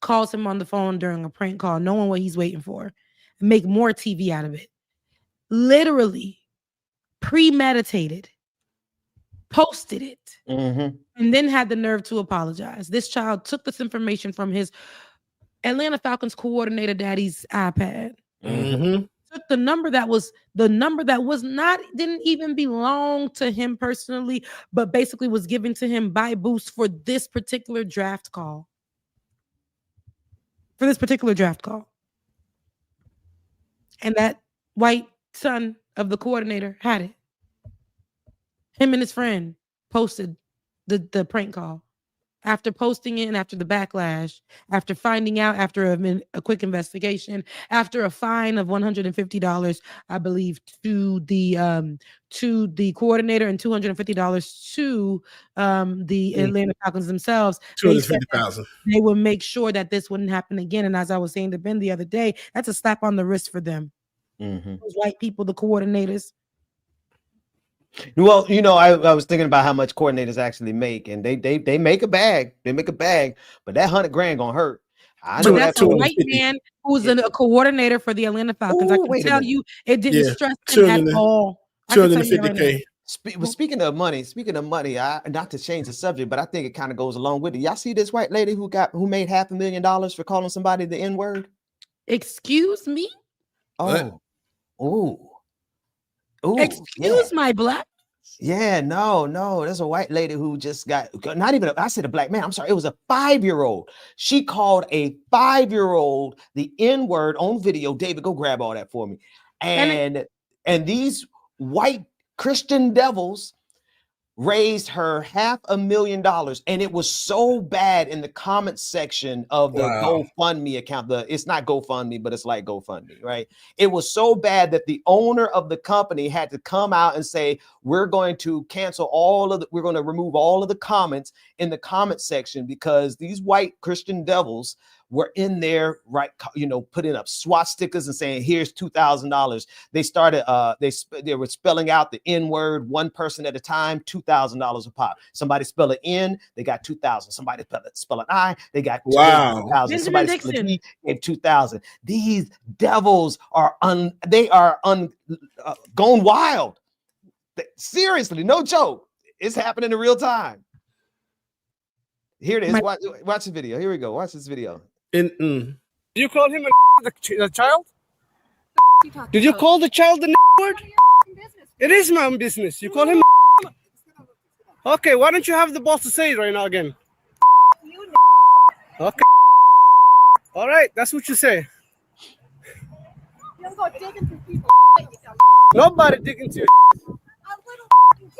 calls him on the phone during a prank call, knowing what he's waiting for, and make more TV out of it. Literally premeditated, posted it, and then had the nerve to apologize. This child took this information from his Atlanta Falcons coordinator daddy's iPad. Took the number that didn't even belong to him personally, but basically was given to him by Boost for this particular draft call. And that white son of the coordinator had it. Him and his friend posted the prank call. After posting it and after the backlash, after finding out, after a quick investigation, after a fine of $150, I believe, to the coordinator, and $250 to the Atlanta Falcons themselves, $250,000. They would make sure that this wouldn't happen again. And as I was saying to Ben the other day, that's a slap on the wrist for them. Those white people, the coordinators. Well, I was thinking about how much coordinators actually make, and they make a bag. They make a bag, but that $100,000 gonna hurt. I But know that's that a feeling. white man who's a coordinator for the Atlanta Falcons. I Ooh, can tell you it didn't stress him at all. I can tell you right now. Speaking of money, not to change the subject, but I think it kind of goes along with it. Y'all see this white lady who made $500,000 for calling somebody the N-word? Excuse me? Oh, oh, excuse my black. Yeah, no, there's a white lady who just got, not even, I said a black man, I'm sorry, it was a 5-year-old. She called a 5-year-old the N-word on video. David, go grab all that for me. And these white Christian devils raised her $500,000, and it was so bad in the comment section of the GoFundMe account. It's not GoFundMe, but it's like GoFundMe, right? It was so bad that the owner of the company had to come out and say, we're going to cancel we're going to remove all of the comments in the comment section because these white Christian devils were in there, right? Putting up SWAT stickers and saying, here's $2,000. They started, they were spelling out the N-word, one person at a time, $2,000 a pop. Somebody spell an N, they got 2,000. Somebody spell an I, they got 2,000. Somebody spell an E, gave 2,000. These devils are going wild. Seriously, no joke. It's happening in real time. Here it is. Watch the video. Here we go. Watch this video. Did you call him a child? Did you call the child the word? It is my own business. You call him. Okay, why don't you have the boss to say it right now again? Okay. All right, that's what you say. Nobody digging through. A little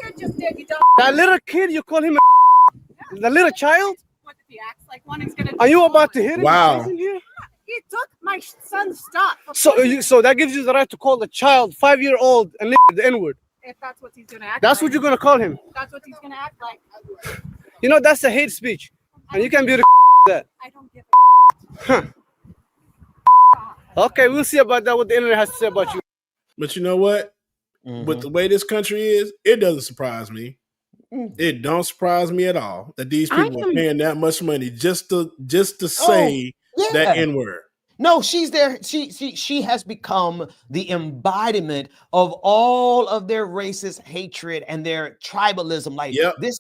kid just did. You don't. That little kid, you call him the little child? What if he acts like one is gonna? Are you about to hit him? Wow. He took my son's stuff. So that gives you the right to call the child 5-year-old and the N-word. If that's what he's gonna act. That's what you're gonna call him. That's what he's gonna act like. You know that's a hate speech, and you can be that. I don't give a. Okay, we'll see about that. What the internet has to say about you. But you know what? With the way this country is, it doesn't surprise me. It don't surprise me at all that these people are paying that much money just to say that N-word. No, she's there. She has become the embodiment of all of their racist hatred and their tribalism. Like this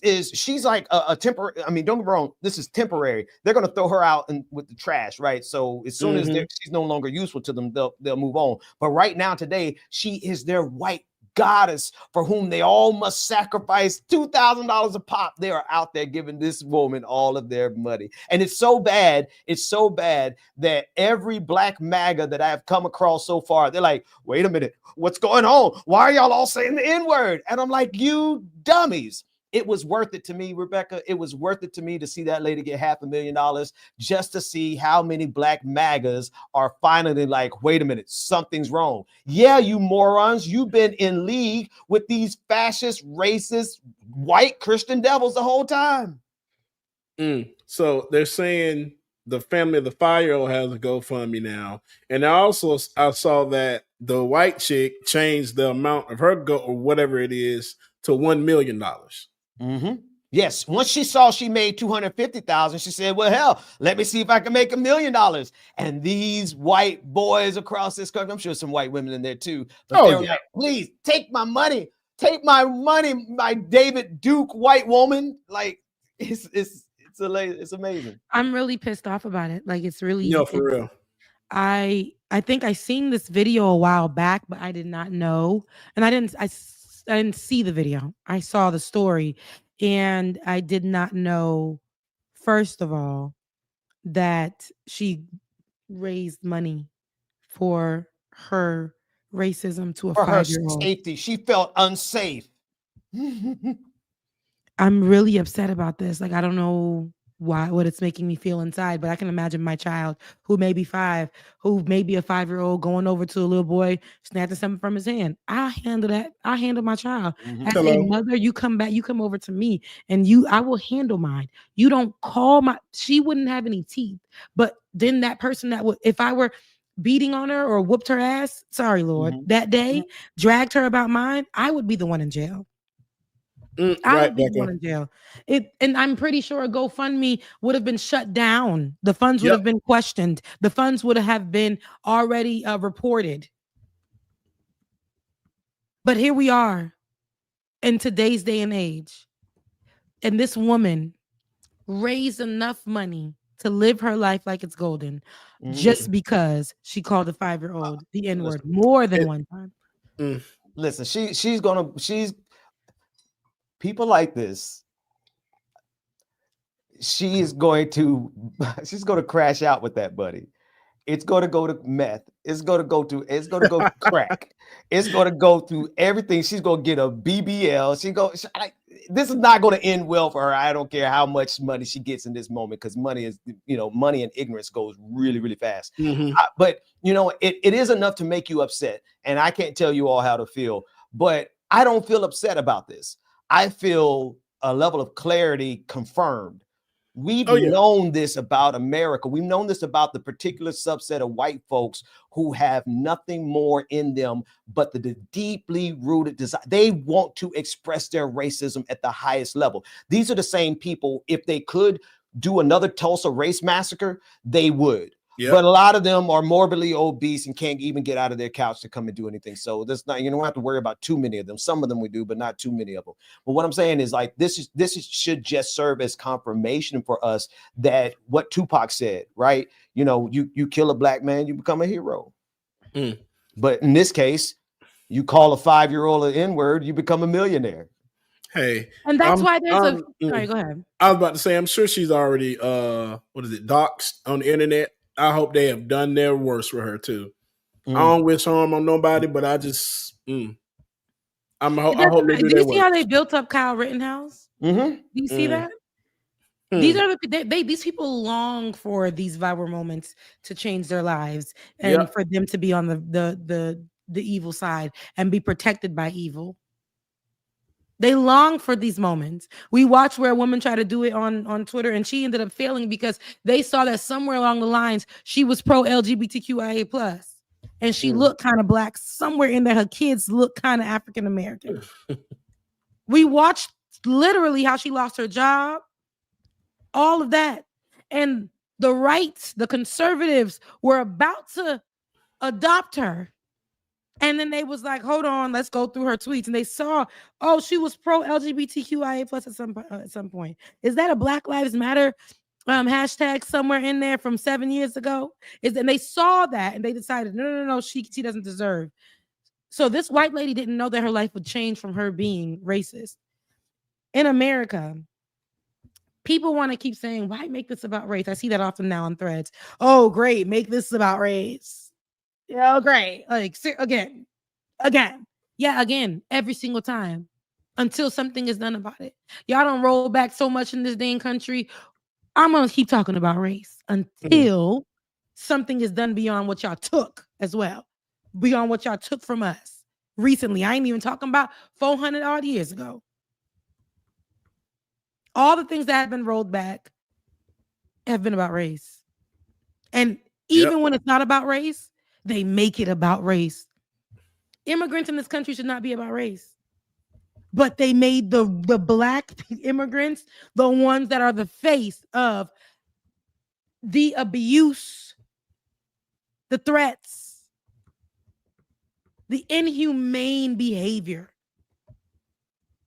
is she's like a temporary. I mean, don't get me wrong. This is temporary. They're gonna throw her out with the trash, right? So as soon as she's no longer useful to them, they'll move on. But right now, today, she is their white goddess for whom they all must sacrifice $2,000 a pop. They are out there giving this woman all of their money. And it's so bad that every black MAGA that I've come across so far, they're like, wait a minute, what's going on? Why are y'all all saying the N-word? And I'm like, you dummies. It was worth it to me, Rebecca. It was worth it to me to see that lady get $500,000 just to see how many black MAGAs are finally like, wait a minute, something's wrong. Yeah, you morons, you've been in league with these fascist, racist, white Christian devils the whole time. So they're saying the family of the 5-year-old has a GoFundMe now. And I saw that the white chick changed the amount of her or whatever it is to $1 million. Yes. Once she saw she made $250,000, she said, well, hell, let me see if I can make $1 million. And these white boys across this country, I'm sure some white women in there too, but they're like, please take my money, my David Duke white woman. Like it's amazing. I'm really pissed off about it. Like it's really for real. I think I seen this video a while back, but I did not know, and I didn't see the video. I saw the story, and I did not know, first of all, that she raised money for her racism to a 5-year-old. Safety. She felt unsafe. I'm really upset about this. Like, I don't know what it's making me feel inside, but I can imagine my child who may be 5, who may be a 5-year-old going over to a little boy, snatching something from his hand. I handle that. I handle my child. As a mother, you come over to me and I will handle mine. You don't call she wouldn't have any teeth, but then that person that would, if I were beating on her or whooped her ass, sorry, Lord, that day, dragged her about mine, I would be the one in jail. I would be going in jail. And I'm pretty sure a GoFundMe would have been shut down. The funds would have been questioned. The funds would have been already reported. But here we are in today's day and age. And this woman raised enough money to live her life like it's golden just because she called a 5-year-old the N-word more than one time. Listen, she's people like this. She's going to crash out with that, buddy. It's going to go to meth. It's going to go crack. It's going to go through everything. She's going to get a BBL. This is not going to end well for her. I don't care how much money she gets in this moment, because money and ignorance goes really, really fast. But it is enough to make you upset. And I can't tell you all how to feel, but I don't feel upset about this. I feel a level of clarity confirmed. We've known this about America. We've known this about the particular subset of white folks who have nothing more in them but the deeply rooted desire. They want to express their racism at the highest level. These are the same people, if they could do another Tulsa race massacre, they would. But a lot of them are morbidly obese and can't even get out of their couch to come and do anything. So that's not, you don't have to worry about too many of them. Some of them we do, but not too many of them. But what I'm saying is, like, this should just serve as confirmation for us that what Tupac said, right? You kill a black man, you become a hero. But in this case, you call a 5-year-old an N-word, you become a millionaire. Hey, and that's why there's sorry, go ahead. I was about to say, I'm sure she's already doxxed on the internet. I hope they have done their worst for her too. I don't wish harm on nobody, but I just I hope they do. Do you see how they built up Kyle Rittenhouse? Do you see that? These are these people long for these viral moments to change their lives and for them to be on the evil side and be protected by evil. They long for these moments. We watched where a woman tried to do it on Twitter, and she ended up failing because they saw that somewhere along the lines she was pro LGBTQIA plus, and she looked kind of black. Somewhere in there, her kids look kind of African American. We watched literally how she lost her job, all of that, and the rights, the conservatives, were about to adopt her. And then they was like, hold on, let's go through her tweets. And they saw, she was pro LGBTQIA plus at some point. Is that a Black Lives Matter hashtag somewhere in there from 7 years ago? And they saw that and they decided, no, she doesn't deserve. So this white lady didn't know that her life would change from her being racist. In America, people want to keep saying, why make this about race? I see that often now on threads. Oh, great, make this about race. Yeah, great. Like, again, every single time until something is done about it. Y'all don't roll back so much in this dang country. I'm going to keep talking about race until something is done beyond what y'all took as well. Beyond what y'all took from us recently. I ain't even talking about 400 odd years ago. All the things that have been rolled back have been about race. And even when it's not about race, they make it about race. Immigrants in this country should not be about race. But they made the black immigrants the ones that are the face of the abuse, the threats, the inhumane behavior.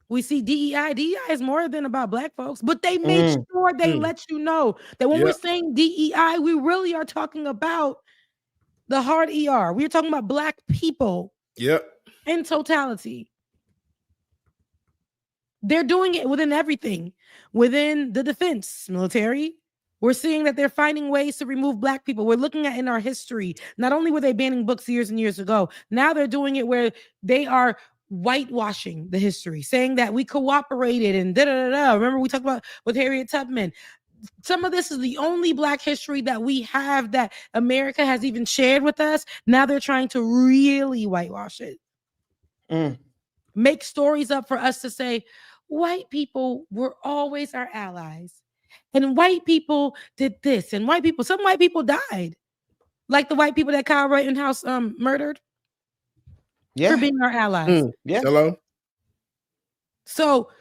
We see DEI. DEI is more than about black folks, but they make sure they let you know that when we're saying DEI, we really are talking about the hard ER. We're talking about black people in totality. They're doing it within everything. Within the defense, military, we're seeing that they're finding ways to remove black people. We're looking at in our history, not only were they banning books years and years ago, now they're doing it where they are whitewashing the history, saying that we cooperated and da-da-da-da. Remember we talked about with Harriet Tubman. Some of this is the only black history that we have that America has even shared with us. Now they're trying to really whitewash it. Make stories up for us to say, white people were always our allies. And white people did this. And some white people died. Like the white people that Kyle Rittenhouse murdered. For being our allies. Hello. So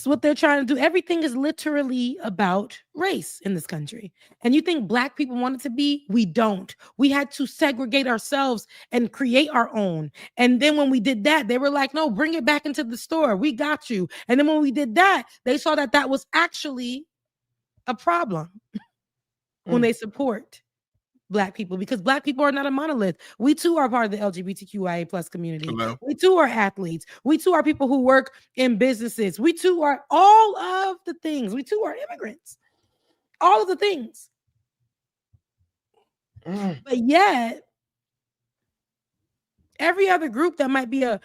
what they're trying to do, everything is literally about race in this country. And you think Black people want it to be? We don't. We had to segregate ourselves and create our own. And then when we did that, they were like, no, bring it back into the store. We got you. And then when we did that, they saw that that was actually a problem when they support Black people, because Black people are not a monolith. We too are part of the LGBTQIA plus community. Hello. We too are athletes. We too are people who work in businesses. We too are all of the things. We too are immigrants. All of the things. But yet, every other group that might be a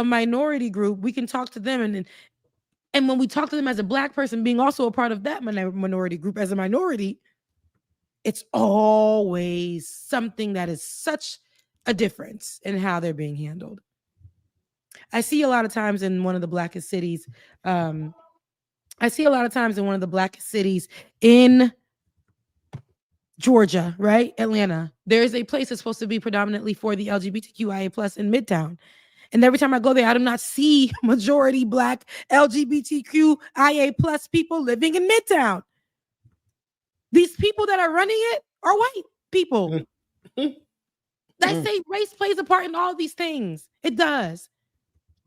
minority group, we can talk to them. And when we talk to them as a Black person, being also a part of that minority group as a minority, it's always something that is such a difference in how they're being handled. I see a lot of times in one of the blackest cities. In Georgia, right? Atlanta. There's a place that's supposed to be predominantly for the LGBTQIA plus in Midtown. And every time I go there, I do not see majority Black LGBTQIA plus people living in Midtown. These people that are running it are white people. I say race plays a part in all these things. It does.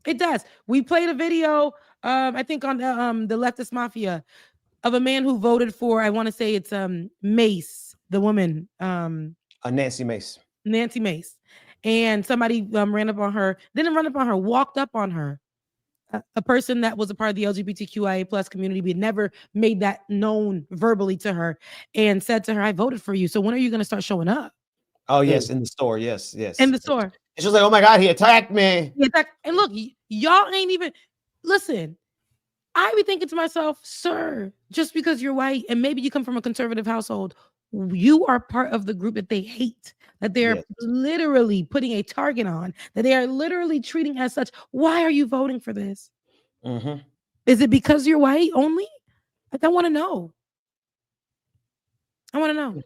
It does. We played a video, I think on the leftist mafia, of a man who voted for, I want to say it's Mace, the woman. Nancy Mace. Nancy Mace. And somebody ran up on her, didn't run up on her, walked up on her. A person that was a part of the LGBTQIA plus community, but never made that known verbally to her, and said to her, I voted for you. So when are you going to start showing up? Oh, yes, in the store. Yes, yes. In the store. And she was like, oh my God, he attacked me. And look, y'all ain't even, listen, I be thinking to myself, sir, just because you're white and maybe you come from a conservative household, you are part of the group that they hate, that they're literally putting a target on, that they are literally treating as such. Why are you voting for this? Is it because you're white only? Like, I want to know. I want to know.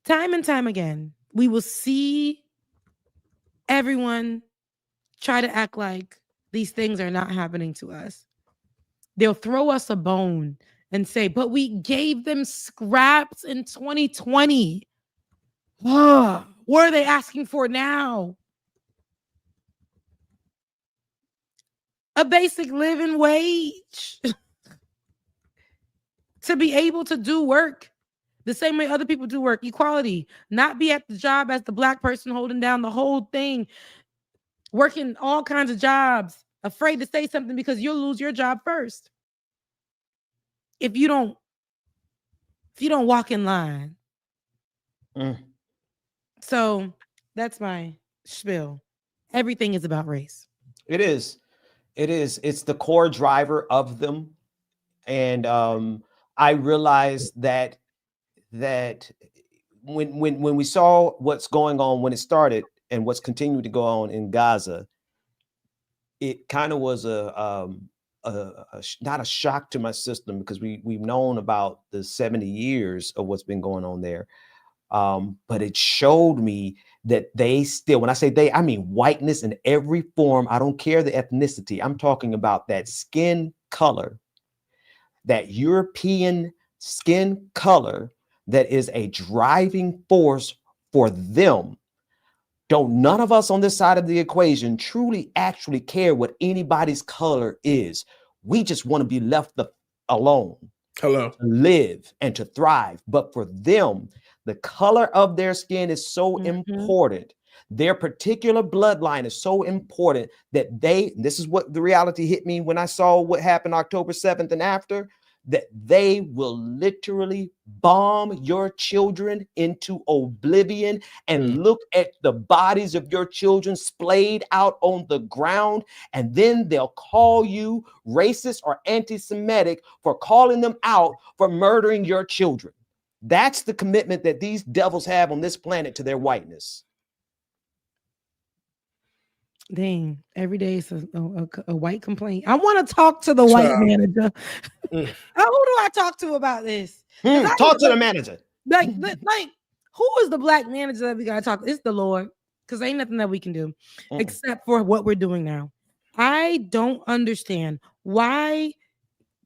Time and time again, we will see everyone try to act like these things are not happening to us. They'll throw us a bone and say, but we gave them scraps in 2020. What are they asking for now? A basic living wage to be able to do work the same way other people do work. Equality, not be at the job as the Black person holding down the whole thing, working all kinds of jobs, afraid to say something because you'll lose your job first. If you don't walk in line. So that's my spiel. Everything is about race. It is. It's the core driver of them. And I realized that when we saw what's going on when it started and what's continued to go on in Gaza, it kind of was not a shock to my system, because we've known about the 70 years of what's been going on there. But it showed me that they still, when I say they, I mean whiteness in every form. I don't care the ethnicity. I'm talking about that skin color, that European skin color that is a driving force for them. Don't none of us on this side of the equation truly actually care what anybody's color is. We just want to be left alone. To live and to thrive. But for them, the color of their skin is so important. Their particular bloodline is so important that this is what the reality hit me when I saw what happened October 7th and after, that they will literally bomb your children into oblivion and look at the bodies of your children splayed out on the ground. And then they'll call you racist or anti-Semitic for calling them out for murdering your children. That's the commitment that these devils have on this planet to their whiteness. Dang, every day is a white complaint. I want to talk to the white manager. Who do I talk to about this? Talk to the manager. Like, who is the Black manager that we got to talk to? It's the Lord, because ain't nothing that we can do except for what we're doing now. I don't understand why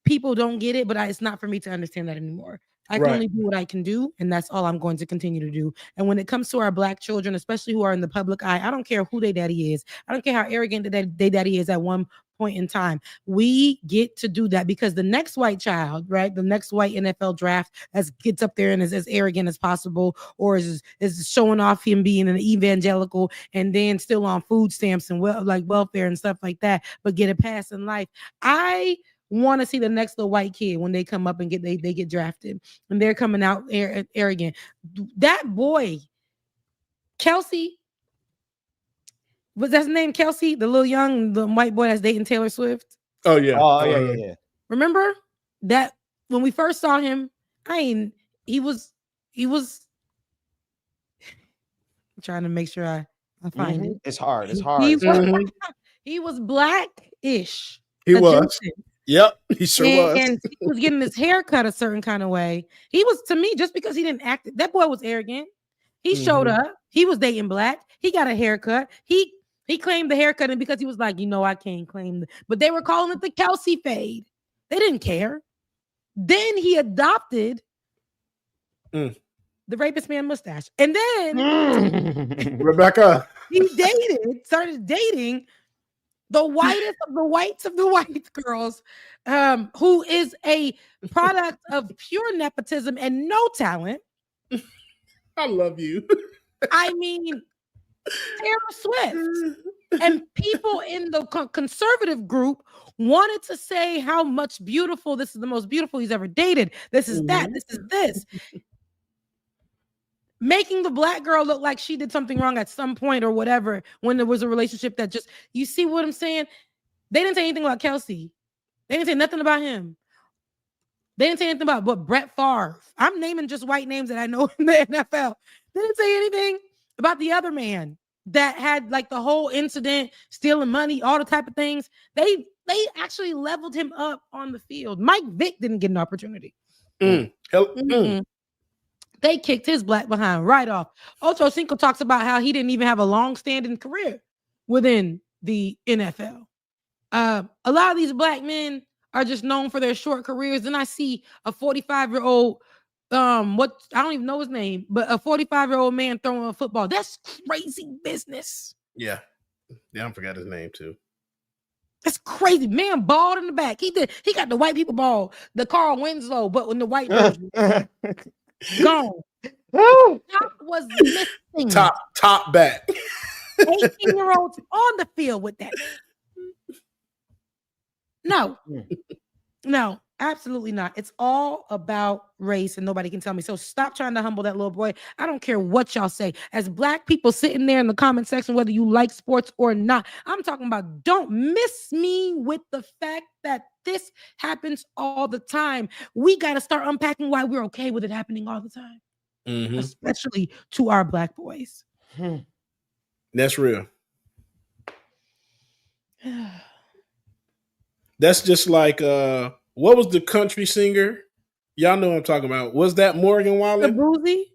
people don't get it, but it's not for me to understand that anymore. I can only do what I can do, and that's all I'm going to continue to do. And when it comes to our Black children, especially who are in the public eye, I don't care who their daddy is. I don't care how arrogant their daddy is at one point in time. We get to do that because the next white child, right, the next white NFL draft gets up there and is as arrogant as possible, or is showing off him being an evangelical and then still on food stamps and welfare and stuff like that, but get a pass in life. I want to see the next little white kid when they come up and they get drafted and they're coming out arrogant. That boy, Kelsey, was that his name? Kelsey, the white boy that's dating Taylor Swift. Oh yeah. Yeah. Remember that when we first saw him? He was. I'm trying to make sure I find it. It's hard. He was Black-ish. He was. Yep, he sure was. And he was getting his hair cut a certain kind of way. He was, to me, just because he didn't act, that boy was arrogant. He showed up. He was dating Black. He got a haircut. He claimed the haircut, and because he was like, I can't claim but they were calling it the Kelsey fade. They didn't care. Then he adopted the rapist man mustache. And then Rebecca. He started dating the whitest of the whites of the white girls, who is a product of pure nepotism and no talent. I love you. I mean, Taylor Swift. And people in the conservative group wanted to say how much beautiful, this is the most beautiful he's ever dated. This is that, this is this. Making the Black girl look like she did something wrong at some point or whatever, when there was a relationship that just, you see what I'm saying? They didn't say anything about Kelsey. They didn't say nothing about him. They didn't say anything about Brett Favre. I'm naming just white names that I know in the NFL. They didn't say anything about the other man that had like the whole incident, stealing money, all the type of things. They actually leveled him up on the field. Mike Vick didn't get an opportunity. They kicked his Black behind right off. Ocho Cinco talks about how he didn't even have a long-standing career within the NFL. A lot of these Black men are just known for their short careers. Then I see a 45-year-old, I don't even know his name, but a 45-year-old man throwing a football. That's crazy business. Yeah, I forgot his name too. That's crazy. Man bald in the back. He got the white people bald, the Carl Winslow, but when the white version. Gone. Top was missing. Top back. 18-year-olds on the field with that. No, absolutely not. It's all about race, and nobody can tell me. So stop trying to humble that little boy. I don't care what y'all say. As Black people sitting there in the comment section, whether you like sports or not, I'm talking about, don't miss me with the fact that this happens all the time. We got to start unpacking why we're okay with it happening all the time, especially to our Black boys. That's real. That's just like, what was the country singer? Y'all know what I'm talking about. Was that Morgan Wallen? The Boozy?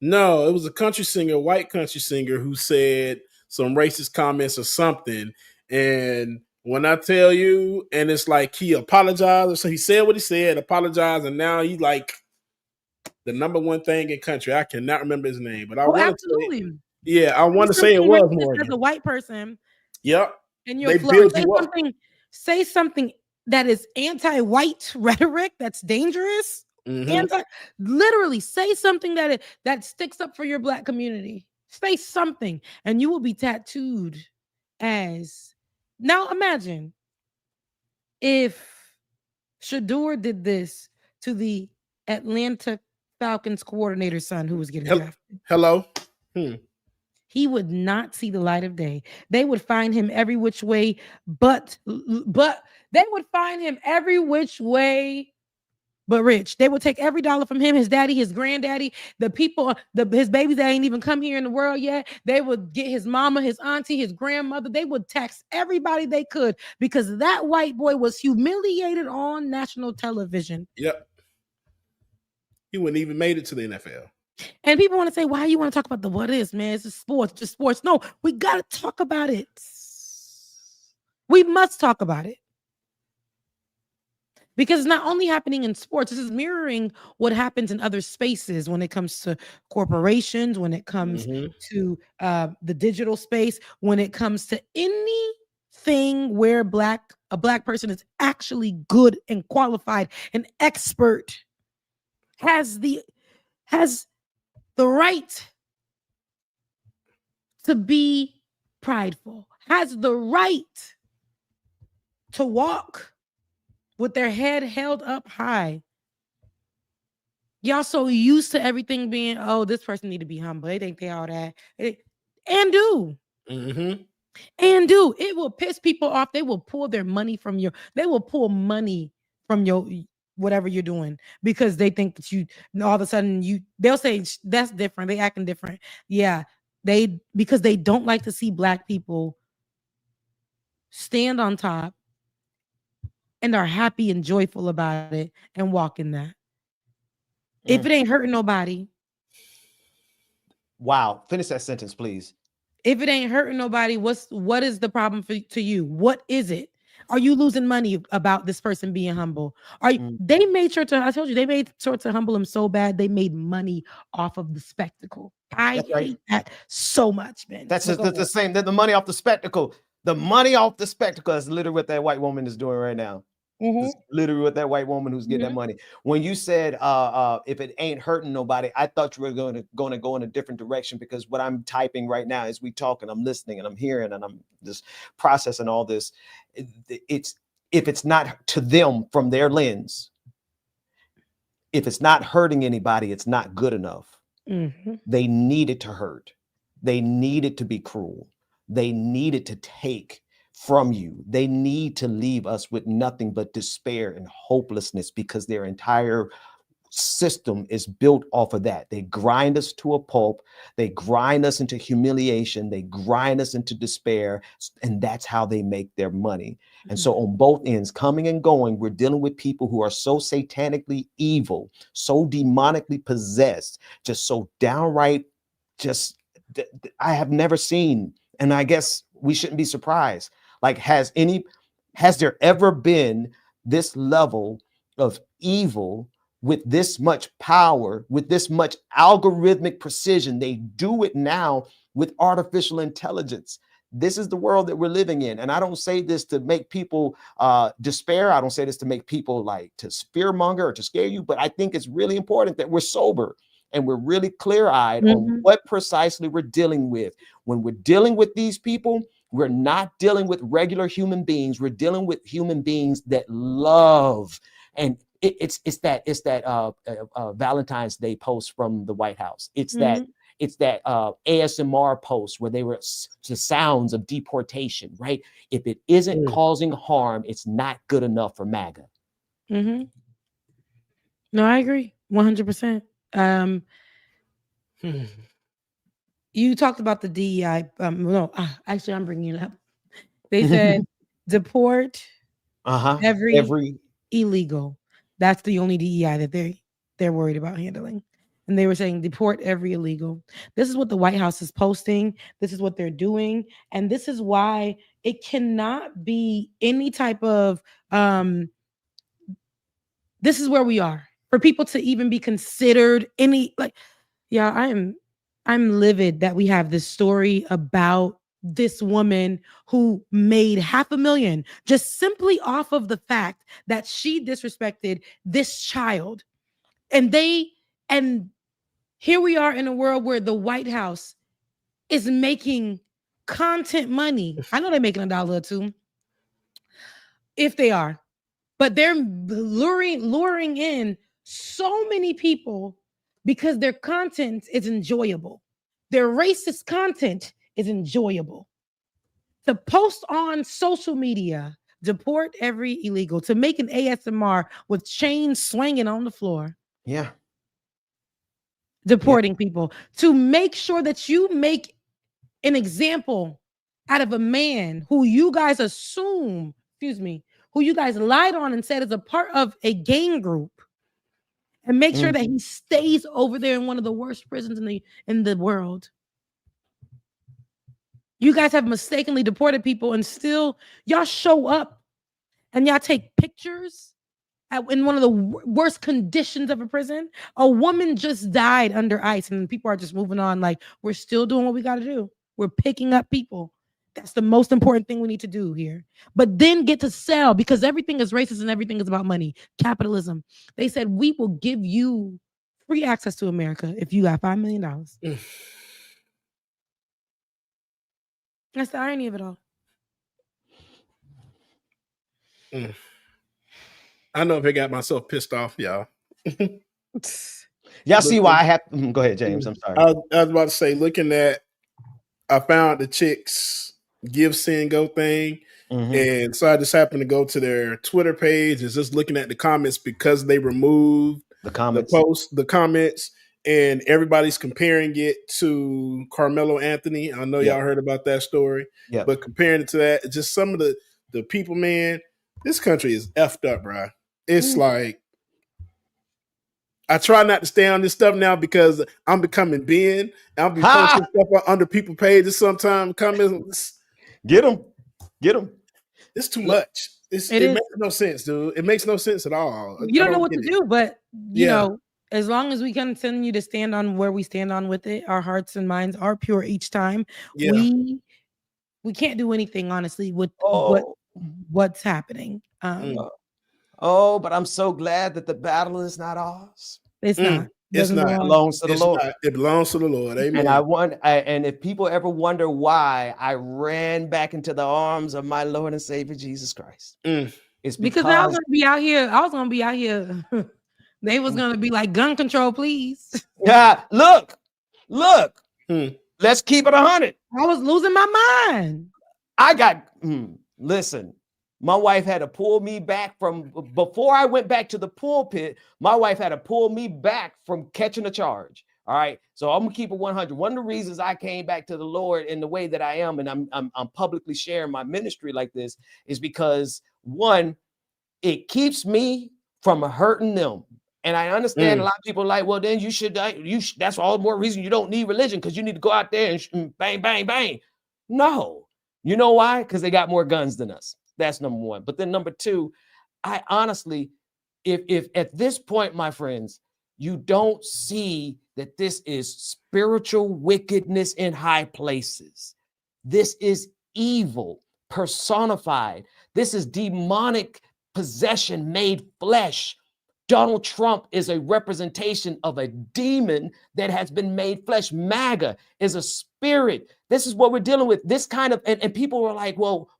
No, it was a country singer, white country singer, who said some racist comments or something. And when I tell you, and it's like he apologized, so he said what he said, apologized, and now he's like the number one thing in country. I cannot remember his name, but I want to say, I want to say it was Morgan. As a white person, yep, and you're say something that is anti-white rhetoric that's dangerous. Literally say something that sticks up for your Black community. Say something, and you will be tattooed as. Now imagine if Shedeur did this to the Atlanta Falcons coordinator's son who was getting drafted. Hello. He would not see the light of day. They would find him every which way, but they would find him every which way but rich. They would take every dollar from him, his daddy, his granddaddy, the people, his babies that ain't even come here in the world yet. They would get his mama, his auntie, his grandmother. They would tax everybody they could because that white boy was humiliated on national television. Yep. He wouldn't even made it to the NFL. And people want to say, why you want to talk about the what is, man? It's just sports. No, we got to talk about it. We must talk about it. Because it's not only happening in sports, this is mirroring what happens in other spaces when it comes to corporations, when it comes to the digital space, when it comes to anything where a black person is actually good and qualified and expert, has the right to be prideful, has the right to walk with their head held up high. Y'all so used to everything being, oh, this person need to be humble. They think they all that. And do. And do. It will piss people off. They will pull their money from they will pull money from your whatever you're doing because they think that all of a sudden they'll say that's different. They acting different. Yeah. Because they don't like to see black people stand on top and are happy and joyful about it and walk in that. If it ain't hurting nobody. Wow. Finish that sentence, please. If it ain't hurting nobody, what is the problem to you? What is it? Are you losing money about this person being humble? They made sure to, I told you, they made sure to humble him so bad, they made money off of the spectacle. I hate that so much, man. That's the same. The money off the spectacle. The money off the spectacle is literally what that white woman is doing right now. It's literally what that white woman who's getting that money. When you said if it ain't hurting nobody, I thought you were going to go in a different direction, because what I'm typing right now as we talk and I'm listening and I'm hearing and I'm just processing all this. It's if it's not to them from their lens, if it's not hurting anybody, it's not good enough. They need it to hurt. They need it to be cruel. They need it to take from you. They need to leave us with nothing but despair and hopelessness, because their entire system is built off of that. They grind us to a pulp. They grind us into humiliation. They grind us into despair. And that's how they make their money. And so on both ends, coming and going, we're dealing with people who are so satanically evil, so demonically possessed, just so downright, I have never seen. And I guess we shouldn't be surprised. Like, has there ever been this level of evil with this much power, with this much algorithmic precision? They do it now with artificial intelligence. This is the world that we're living in. And I don't say this to make people despair. I don't say this to make people to fearmonger or to scare you, but I think it's really important that we're sober and we're really clear-eyed on what precisely we're dealing with. When we're dealing with these people, we're not dealing with regular human beings. We're dealing with human beings that love. And it's that Valentine's Day post from the White House. It's that ASMR post where they were the sounds of deportation, right? If it isn't causing harm, it's not good enough for MAGA. No, I agree 100%. You talked about the DEI. Actually, I'm bringing it up. They said deport every illegal. That's the only DEI that they're worried about handling. And they were saying deport every illegal. This is what the White House is posting. This is what they're doing. And this is why it cannot be any type of this is where we are. For people to even be considered I'm livid that we have this story about this woman who made $500,000 just simply off of the fact that she disrespected this child. And here we are in a world where the White House is making content money. I know they're making $1 or $2 if they are, but they're luring in so many people because their content is enjoyable. Their racist content is enjoyable. To post on social media, deport every illegal, to make an ASMR with chains swinging on the floor. Yeah. Deporting people. To make sure that you make an example out of a man who you guys who you guys lied on and said is a part of a gang group. And make sure that he stays over there in one of the worst prisons in the world. You guys have mistakenly deported people, and still y'all show up and y'all take pictures in one of the worst conditions of a prison. A woman just died under ICE, and people are just moving on. Like, we're still doing what we got to do. We're picking up people. That's the most important thing we need to do here. But then get to sell, because everything is racist and everything is about money. Capitalism. They said, we will give you free access to America if you got $5 million. That's the irony of it all. I know if I got myself pissed off, y'all. Y'all see why I have to go ahead, James. I'm sorry. I was about to say, I found the chicks Give Send Go thing. And so I just happened to go to their Twitter page and just looking at the comments, because they removed the comments, and everybody's comparing it to Carmelo Anthony. I know y'all heard about that story, but comparing it to that, just some of the people, man, this country is effed up, bro. It's like, I try not to stay on this stuff now because I'm becoming Ben. I'll be posting stuff under people's pages sometimes. Comments, get them. It's too much. It makes no sense, dude. It makes no sense at all. You don't know what to do, but you know, as long as we continue to stand on where we stand on with it, our hearts and minds are pure each time. We can't do anything, honestly, with what's happening. But I'm so glad that the battle is not ours. It's not. It's not. It belongs to the Lord. It belongs to the Lord. Amen. And if people ever wonder why I ran back into the arms of my Lord and Savior Jesus Christ, it's because I was gonna be out here. They was gonna be like, gun control, please. Yeah, look. Let's keep it 100. I was losing my mind. Listen. My wife had to pull me back from, before I went back to the pulpit, my wife had to pull me back from catching a charge. All right. So I'm gonna keep it 100. One of the reasons I came back to the Lord in the way that I am, and I'm publicly sharing my ministry like this, is because, one, it keeps me from hurting them. And I understand a lot of people are like, well, then you should, that's all the more reason you don't need religion, because you need to go out there and bang, bang, bang. No. You know why? Because they got more guns than us. That's number one. But then number two, I honestly, if at this point, my friends, you don't see that this is spiritual wickedness in high places. This is evil personified. This is demonic possession made flesh. Donald Trump is a representation of a demon that has been made flesh. MAGA is a spirit. This is what we're dealing with. This kind of, and people are like, well,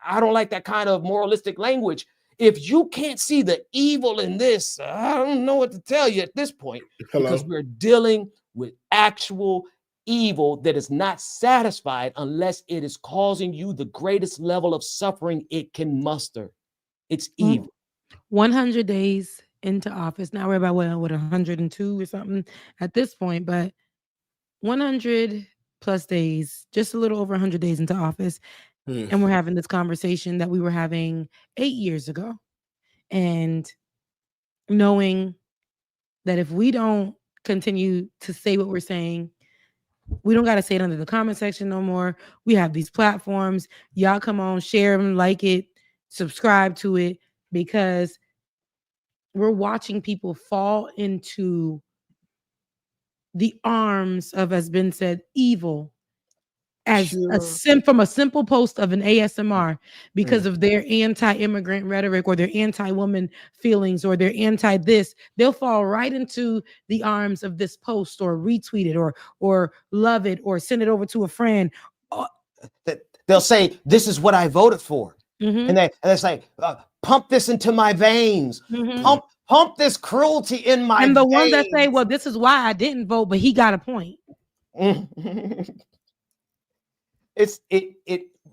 I don't like that kind of moralistic language. If you can't see the evil in this, I don't know what to tell you at this point. Because we're dealing with actual evil that is not satisfied unless it is causing you the greatest level of suffering it can muster. It's evil. 100 days into office. Now we're about, 102 or something at this point, but 100 plus days, just a little over 100 days into office. And we're having this conversation that we were having 8 years ago. And knowing that if we don't continue to say what we're saying, we don't got to say it under the comment section no more. We have these platforms. Y'all come on, share them, like it, subscribe to it, because we're watching people fall into the arms of, as Ben said, evil, as from a simple post of an ASMR, because of their anti-immigrant rhetoric or their anti-woman feelings or their anti-this. They'll fall right into the arms of this post, or retweet it, or love it, or send it over to a friend. They'll say, this is what I voted for. And they say, pump this into my veins. Pump this cruelty in my veins. And the ones that say, well, this is why I didn't vote, but he got a point.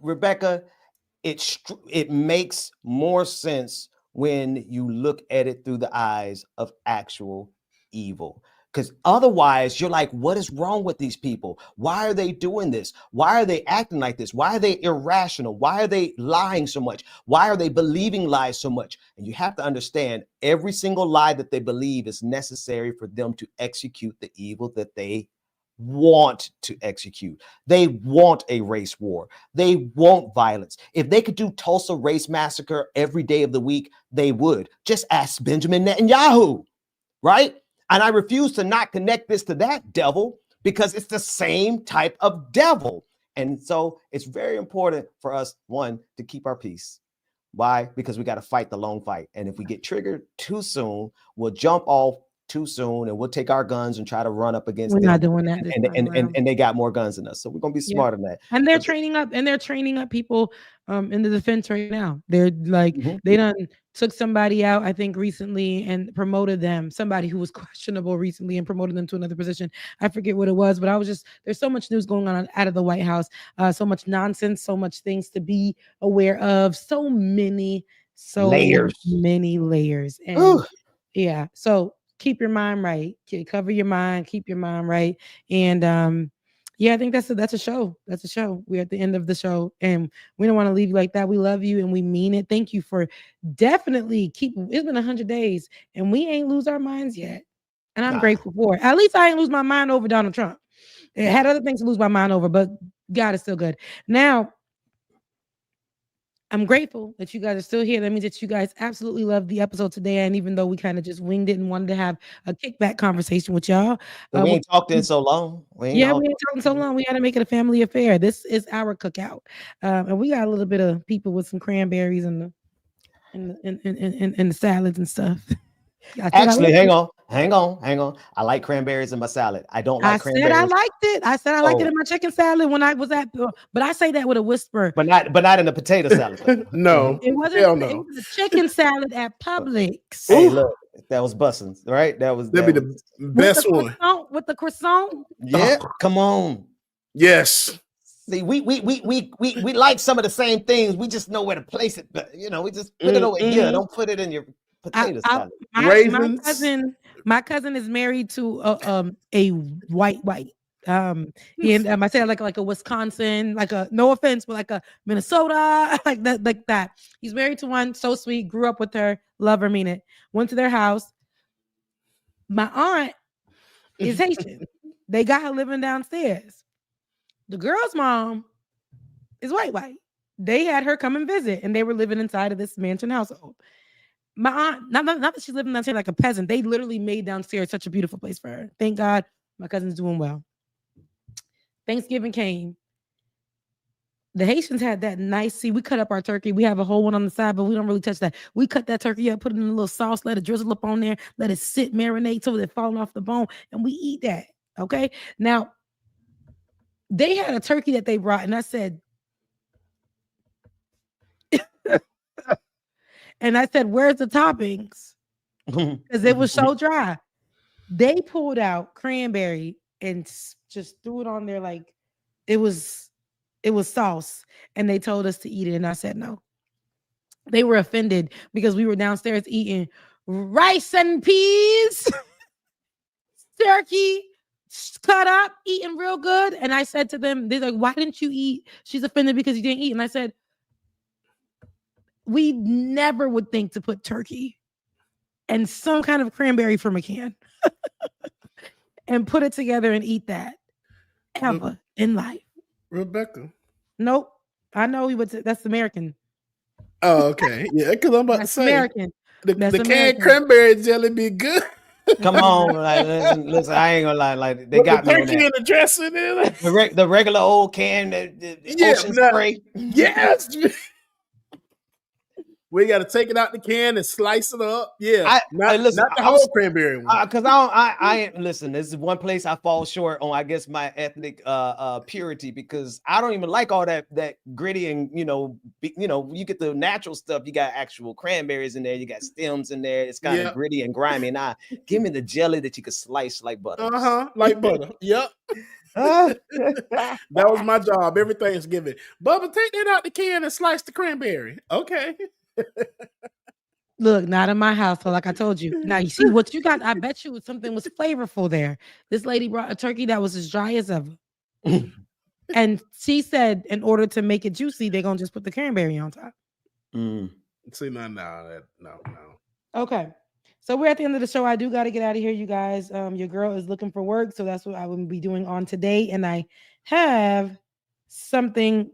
Rebecca, it makes more sense when you look at it through the eyes of actual evil. Because otherwise, you're like, what is wrong with these people? Why are they doing this? Why are they acting like this? Why are they irrational? Why are they lying so much? Why are they believing lies so much? And you have to understand, every single lie that they believe is necessary for them to execute the evil that they want to execute. They want a race war. They want violence. If they could do Tulsa race massacre every day of the week, they would. Just ask Benjamin Netanyahu, right? And I refuse to not connect this to that devil because it's the same type of devil. And so it's very important for us, one, to keep our peace. Why? Because we got to fight the long fight. And if we get triggered too soon, we'll jump off too soon and we'll take our guns and try to run up against them. We're not doing that. And they got more guns than us. So we're going to be smart in that. And they're training up people in the defense right now. They're like, they done took somebody out, I think recently, and promoted them, somebody who was questionable recently, and promoted them to another position. I forget what it was, but there's so much news going on out of the White House, so much nonsense, so much things to be aware of, so many layers. And yeah, so keep your mind right. Cover your mind. Keep your mind right. And yeah, I think that's a show. That's a show. We're at the end of the show, and we don't want to leave you like that. We love you, and we mean it. Thank you for definitely It's been 100 days, and we ain't lose our minds yet. And I'm grateful for it. At least I ain't lose my mind over Donald Trump. I had other things to lose my mind over, but God is still good. Now, I'm grateful that you guys are still here. That means that you guys absolutely love the episode today. And even though we kind of just winged it and wanted to have a kickback conversation with y'all. We ain't talked in so long. We ain't talking so long. We got to make it a family affair. This is our cookout. And we got a little bit of people with some cranberries and the salads and stuff. Actually, hang on. I like cranberries in my salad. I don't like cranberries. I liked it. I said I liked it in my chicken salad when I was at, but I say that with a whisper. But not in the potato salad. No, it wasn't. It was a chicken salad at Publix. Hey, look, that was bussin', right? That'd be the best one with the croissant. Yeah, come on. Yes. See, we like some of the same things. We just know where to place it. But, we just put it over here. Don't put it in your potato salad. My cousin is married to a white. And I said like a Wisconsin, like a, no offense, but like a Minnesota, like that. He's married to one, so sweet, grew up with her, love her, mean it. Went to their house. My aunt is Haitian. They got her living downstairs. The girl's mom is white. They had her come and visit, and they were living inside of this mansion household. My aunt, not that she's living downstairs like a peasant. They literally made downstairs such a beautiful place for her. Thank God my cousin's doing well. Thanksgiving came. The Haitians had that nice, we cut up our turkey. We have a whole one on the side, but we don't really touch that. We cut that turkey up, put it in a little sauce, let it drizzle up on there, let it sit, marinate till it's falling off the bone, and we eat that, okay? Now, they had a turkey that they brought, and I said, where's the toppings? Because it was so dry. They pulled out cranberry and just threw it on there like it was sauce, and they told us to eat it, and I said no. They were offended because we were downstairs eating rice and peas, turkey cut up, eating real good, and I said to them, they're like, why didn't you eat? She's offended because you didn't eat, and I said, we never would think to put turkey and some kind of cranberry from a can and put it together and eat that ever in life. Rebecca. Nope. I know that's American. Oh, okay. Yeah, because I'm about to say American. The canned cranberry jelly be good. Come on, listen, I ain't gonna lie, like they got me on that. Turkey and the dressing in it. The regular old can, ocean spray. Yes. We got to take it out the can and slice it up. Yeah, not the whole cranberry one. Because I ain't listen. This is one place I fall short on. I guess my ethnic purity, because I don't even like all that gritty and you get the natural stuff. You got actual cranberries in there. You got stems in there. It's kind of gritty and grimy. And give me the jelly that you could slice like butter. Like butter. Yep. That was my job every Thanksgiving. Bubba, take that out the can and slice the cranberry. Okay. Look, not in my household, like I told you. Now you see what you got. I bet you something was flavorful there. This lady brought a turkey that was as dry as ever. And she said, in order to make it juicy, they're gonna just put the cranberry on top. See, no. Okay. So we're at the end of the show. I do got to get out of here, you guys. Your girl is looking for work, so that's what I will be doing on today. And I have something,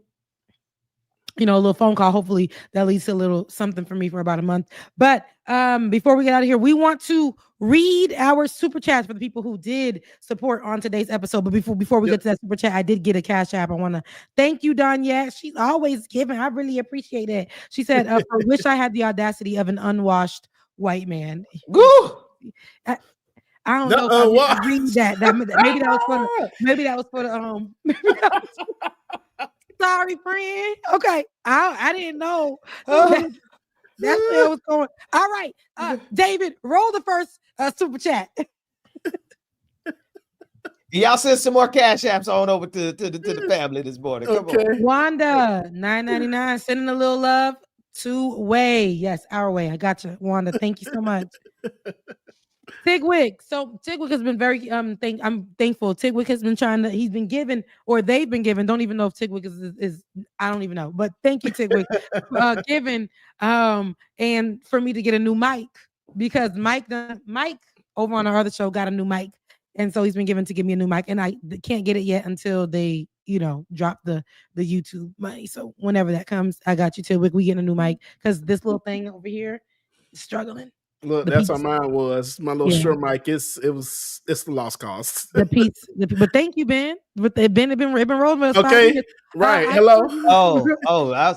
a little phone call. Hopefully that leads to a little something for me for about a month. But before we get out of here, we want to read our super chats for the people who did support on today's episode. But before we get to that super chat, I did get a cash app. I want to thank you, Danya. She's always giving. I really appreciate it. She said, I wish I had the audacity of an unwashed white man. Woo! I don't know if I need to read that. Maybe that was for the sorry, friend. Okay, I didn't know. That's where I was going. All right, David, roll the first super chat. Y'all send some more cash apps on over to the family this morning. Come on. Wanda, $9.99, sending a little love to Way. Yes, our Way. I got you, Wanda. Thank you so much. Tigwick. So Tigwick has been very I'm thankful. Tigwick has been he's been given, or they've been given. Don't even know if Tigwick is I don't even know. But thank you, Tigwick, given and for me to get a new mic, because Mike over on our other show got a new mic. And so he's been given to give me a new mic, and I can't get it yet until they, drop the YouTube money. So whenever that comes, I got you, Tigwick. We get a new mic because this little thing over here is struggling. Look, that's how mine was. My little Shure mic. It's the lost cause. But thank you, Ben. But Ben had been rolling with us. Okay, right. Hello. I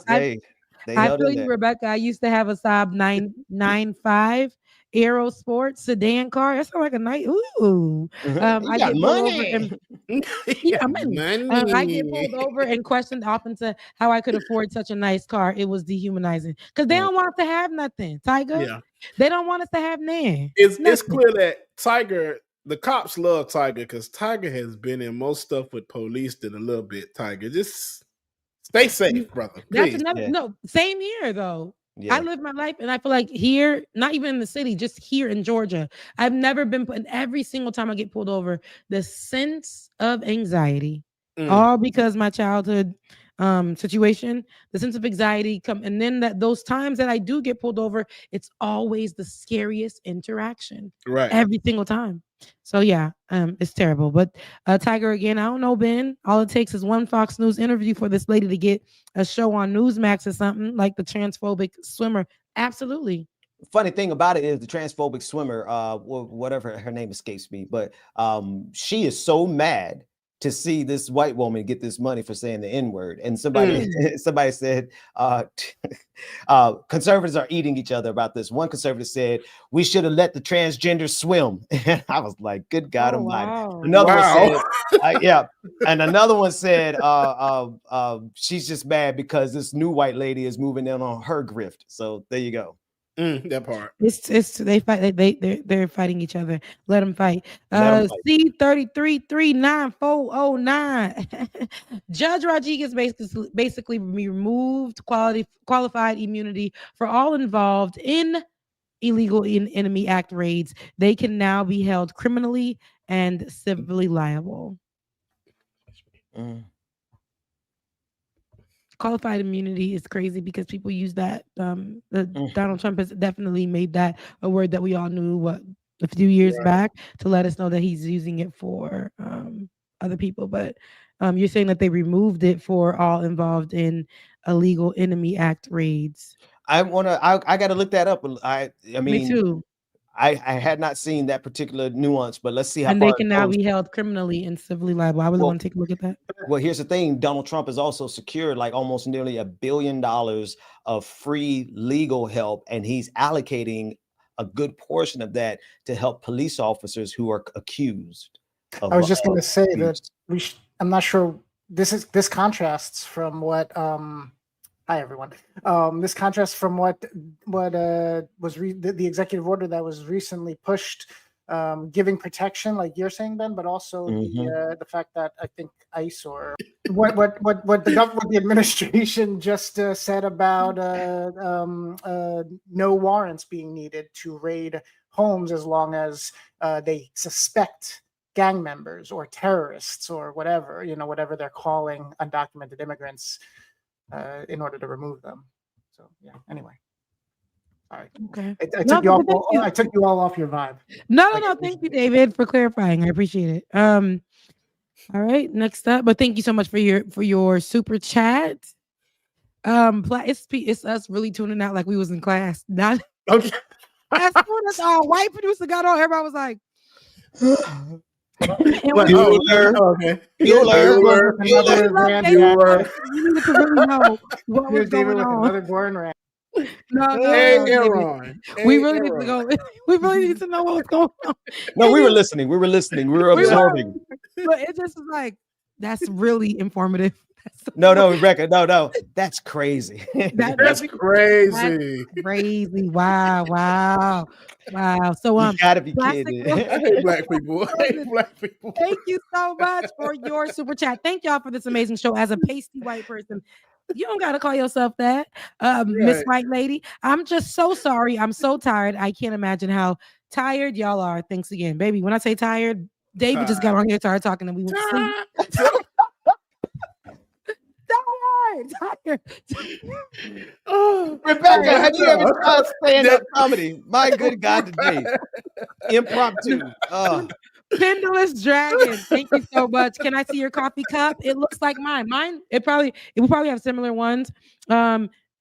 feel you, Rebecca. I used to have a Saab 995 Aero Sport sedan car. That sounds like a night. Ooh. I get money. I get pulled over and questioned often to how I could afford such a nice car. It was dehumanizing because they don't want us to have nothing. Tiger. Yeah. They don't want us to have none. It's clear that Tiger, the cops love Tiger because Tiger has been in most stuff with police than a little bit. Tiger, just stay safe, brother. Please. No, same here though. Yeah. I live my life, and I feel like here, not even in the city, just here in Georgia, I've never been put in. Every single time I get pulled over, the sense of anxiety, all because my childhood situation, the sense of anxiety and then those times that I do get pulled over, it's always the scariest interaction, right? Every single time. So yeah, it's terrible. But Tiger, again, I don't know, Ben. All it takes is one Fox News interview for this lady to get a show on Newsmax or something, like the transphobic swimmer. Absolutely. Funny thing about it is the transphobic swimmer, whatever her name escapes me, but she is so mad to see this white woman get this money for saying the N-word. And somebody said, conservatives are eating each other about this. One conservative said, we should have let the transgender swim. And I was like, good God almighty. Wow. Another one said, and another one said, she's just mad because this new white lady is moving in on her grift. So there you go. That part. It's they fight. They're fighting each other. Let them fight. C33394009. Judge Rodriguez basically removed qualified immunity for all involved in illegal enemy act raids. They can now be held criminally and civilly liable. Qualified immunity is crazy because people use that. Donald Trump has definitely made that a word that we all knew a few years back to let us know that he's using it for other people. But you're saying that they removed it for all involved in illegal enemy act raids. I got to look that up. I mean, me too. I had not seen that particular nuance, but let's see how. And they can now be held criminally and civilly liable. I really want to take a look at that. Well, here's the thing: Donald Trump has also secured like almost nearly $1 billion of free legal help, and he's allocating a good portion of that to help police officers who are accused. I was just going to say that I'm not sure. This contrasts from what. Hi everyone. This contrasts from what was the executive order that was recently pushed, giving protection, like you're saying, Ben, but also the fact that I think ICE or what the administration just said about no warrants being needed to raid homes as long as they suspect gang members or terrorists or whatever they're calling undocumented immigrants. In order to remove them. So yeah, anyway. All right. Okay. I took you all off your vibe. No. Thank you, David, for clarifying. I appreciate it. All right. Next up, but thank you so much for your super chat. It's us really tuning out like we was in class. Not okay. As soon as our white producer got on, everybody was like, Bueller. We needed to really know what was going on. Another boring rant. No, Hey, Aaron. We really need to go. We really need to know what was going on. No, we were listening. We were listening. We were absorbing. But it just was like, that's really informative. No, Rebecca. No. That's crazy. That's crazy. That's crazy. Wow. So you gotta be kidding. I hate black people. Thank you so much for your super chat. Thank y'all for this amazing show. As a pasty white person, you don't gotta call yourself that, Miss White Lady. I'm just so sorry. I'm so tired. I can't imagine how tired y'all are. Thanks again, baby. When I say tired, David just got on here, started talking, and we went to sleep. Tired. Oh, Rebecca, have you ever tried stand-up comedy? My good God, today. Impromptu. Pendulous Dragon. Thank you so much. Can I see your coffee cup? It looks like mine. It will probably have similar ones.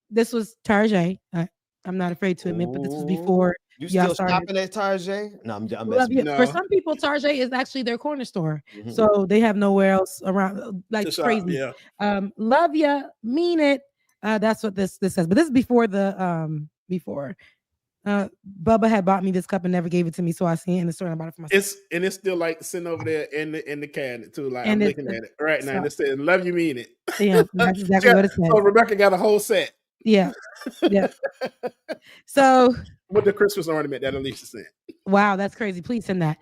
This was Tarjay. I'm not afraid to admit, but this was before. You still shopping at Tarjay? No, I'm messing with you. For some people, Tarjay is actually their corner store, so they have nowhere else around. Like crazy. Love ya, mean it. That's what this says. But this is before before. Bubba had bought me this cup and never gave it to me, so I seen it in the store and I bought it for myself. It's still like sitting over there in the cabinet too. Like I'm looking at it right now. And it says "Love you, mean it." Yeah, that's exactly what it says. So Rebecca got a whole set. Yeah. So with the Christmas ornament that Alicia sent. Wow, that's crazy. Please send that.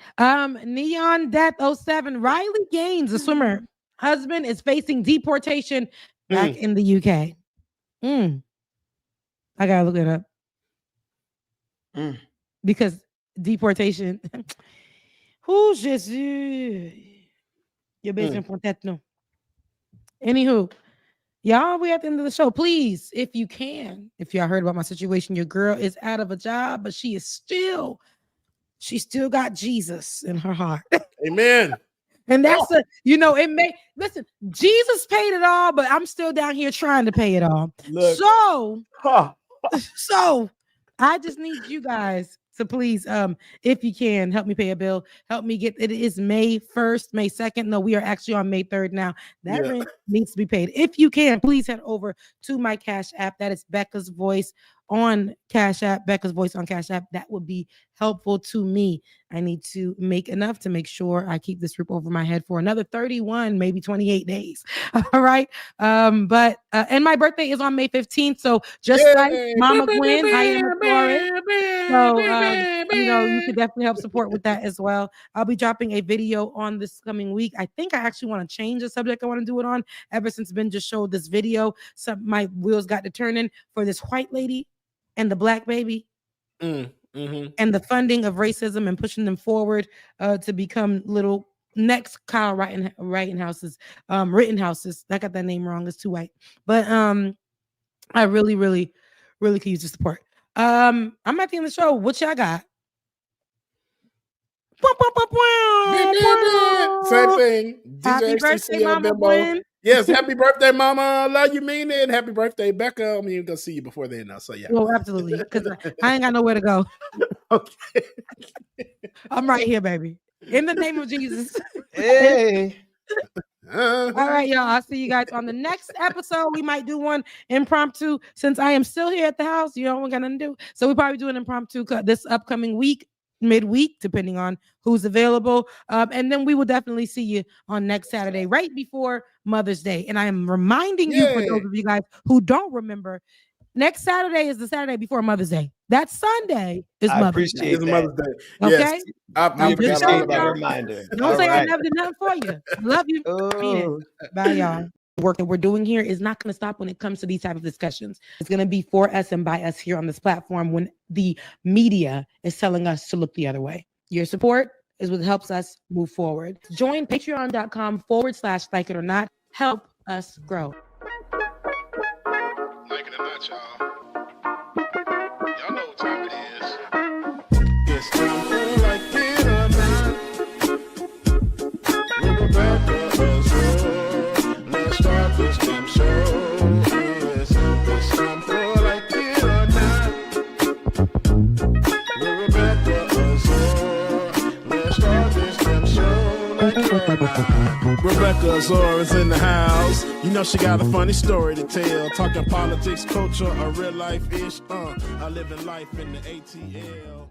Neon Death 07. Riley Gaines, a swimmer, husband is facing deportation back in the UK. I gotta look it up. Because deportation. Who Jesus? Your basement for that no. Anywho, y'all, we at the end of the show. Please, if you can, if y'all heard about my situation, your girl is out of a job, but she still got Jesus in her heart. Amen. And that's listen, Jesus paid it all, but I'm still down here trying to pay it all. Look. So I just need you guys to please, if you can, help me pay a bill. Help me get it. Is May 1st, May 2nd. No, we are actually on May 3rd now. That rent needs to be paid. If you can, please head over to my Cash App. That is Becca's Voice on Cash App. Becca's Voice on Cash App. That would be helpful to me. I need to make enough to make sure I keep this roof over my head for another 31, maybe 28 days. All right. But and my birthday is on May 15th. So just like Mama Gwen, I am a Taurus. So you could definitely help support with that as well. I'll be dropping a video on this coming week. I think I actually want to change the subject I want to do it on. Ever since Ben just showed this video, my wheels got to turning for this white lady and the black baby. And the funding of racism and pushing them forward to become little next Kyle Rittenhouses. Rittenhouses. I got that name wrong. It's too white. But I really, really, really could use the support. I'm at the end of the show. What y'all got? Same thing. Happy birthday, Mama Gwen. Yes, happy birthday, Mama. Love you, mean it. Happy birthday, Becca. I'm even gonna see you before then now. So yeah. Well, absolutely. Because I ain't got nowhere to go. Okay. I'm right here, baby. In the name of Jesus. Hey. All right, y'all. I'll see you guys on the next episode. We might do one impromptu since I am still here at the house. We got nothing to do. So we probably do an impromptu this upcoming week. Midweek, depending on who's available. And then we will definitely see you on next Saturday, right before Mother's Day. And I am reminding you, for those of you guys who don't remember, next Saturday is the Saturday before Mother's Day. That Sunday is Mother's Day. It's Mother's Day. Okay? Yes. I appreciate that reminder. Don't say I never did nothing for you. I love you. Mean it. Bye, y'all. Work that we're doing here is not going to stop when it comes to these type of discussions. It's going to be for us and by us here on this platform when the media is telling us to look the other way. Your support is what helps us move forward. Join patreon.com/like it or not. Help us grow. Like it or not, y'all. Y'all know what Rebecca Azor is in the house. You know she got a funny story to tell. Talking politics, culture, a real life ish. I live in life in the ATL.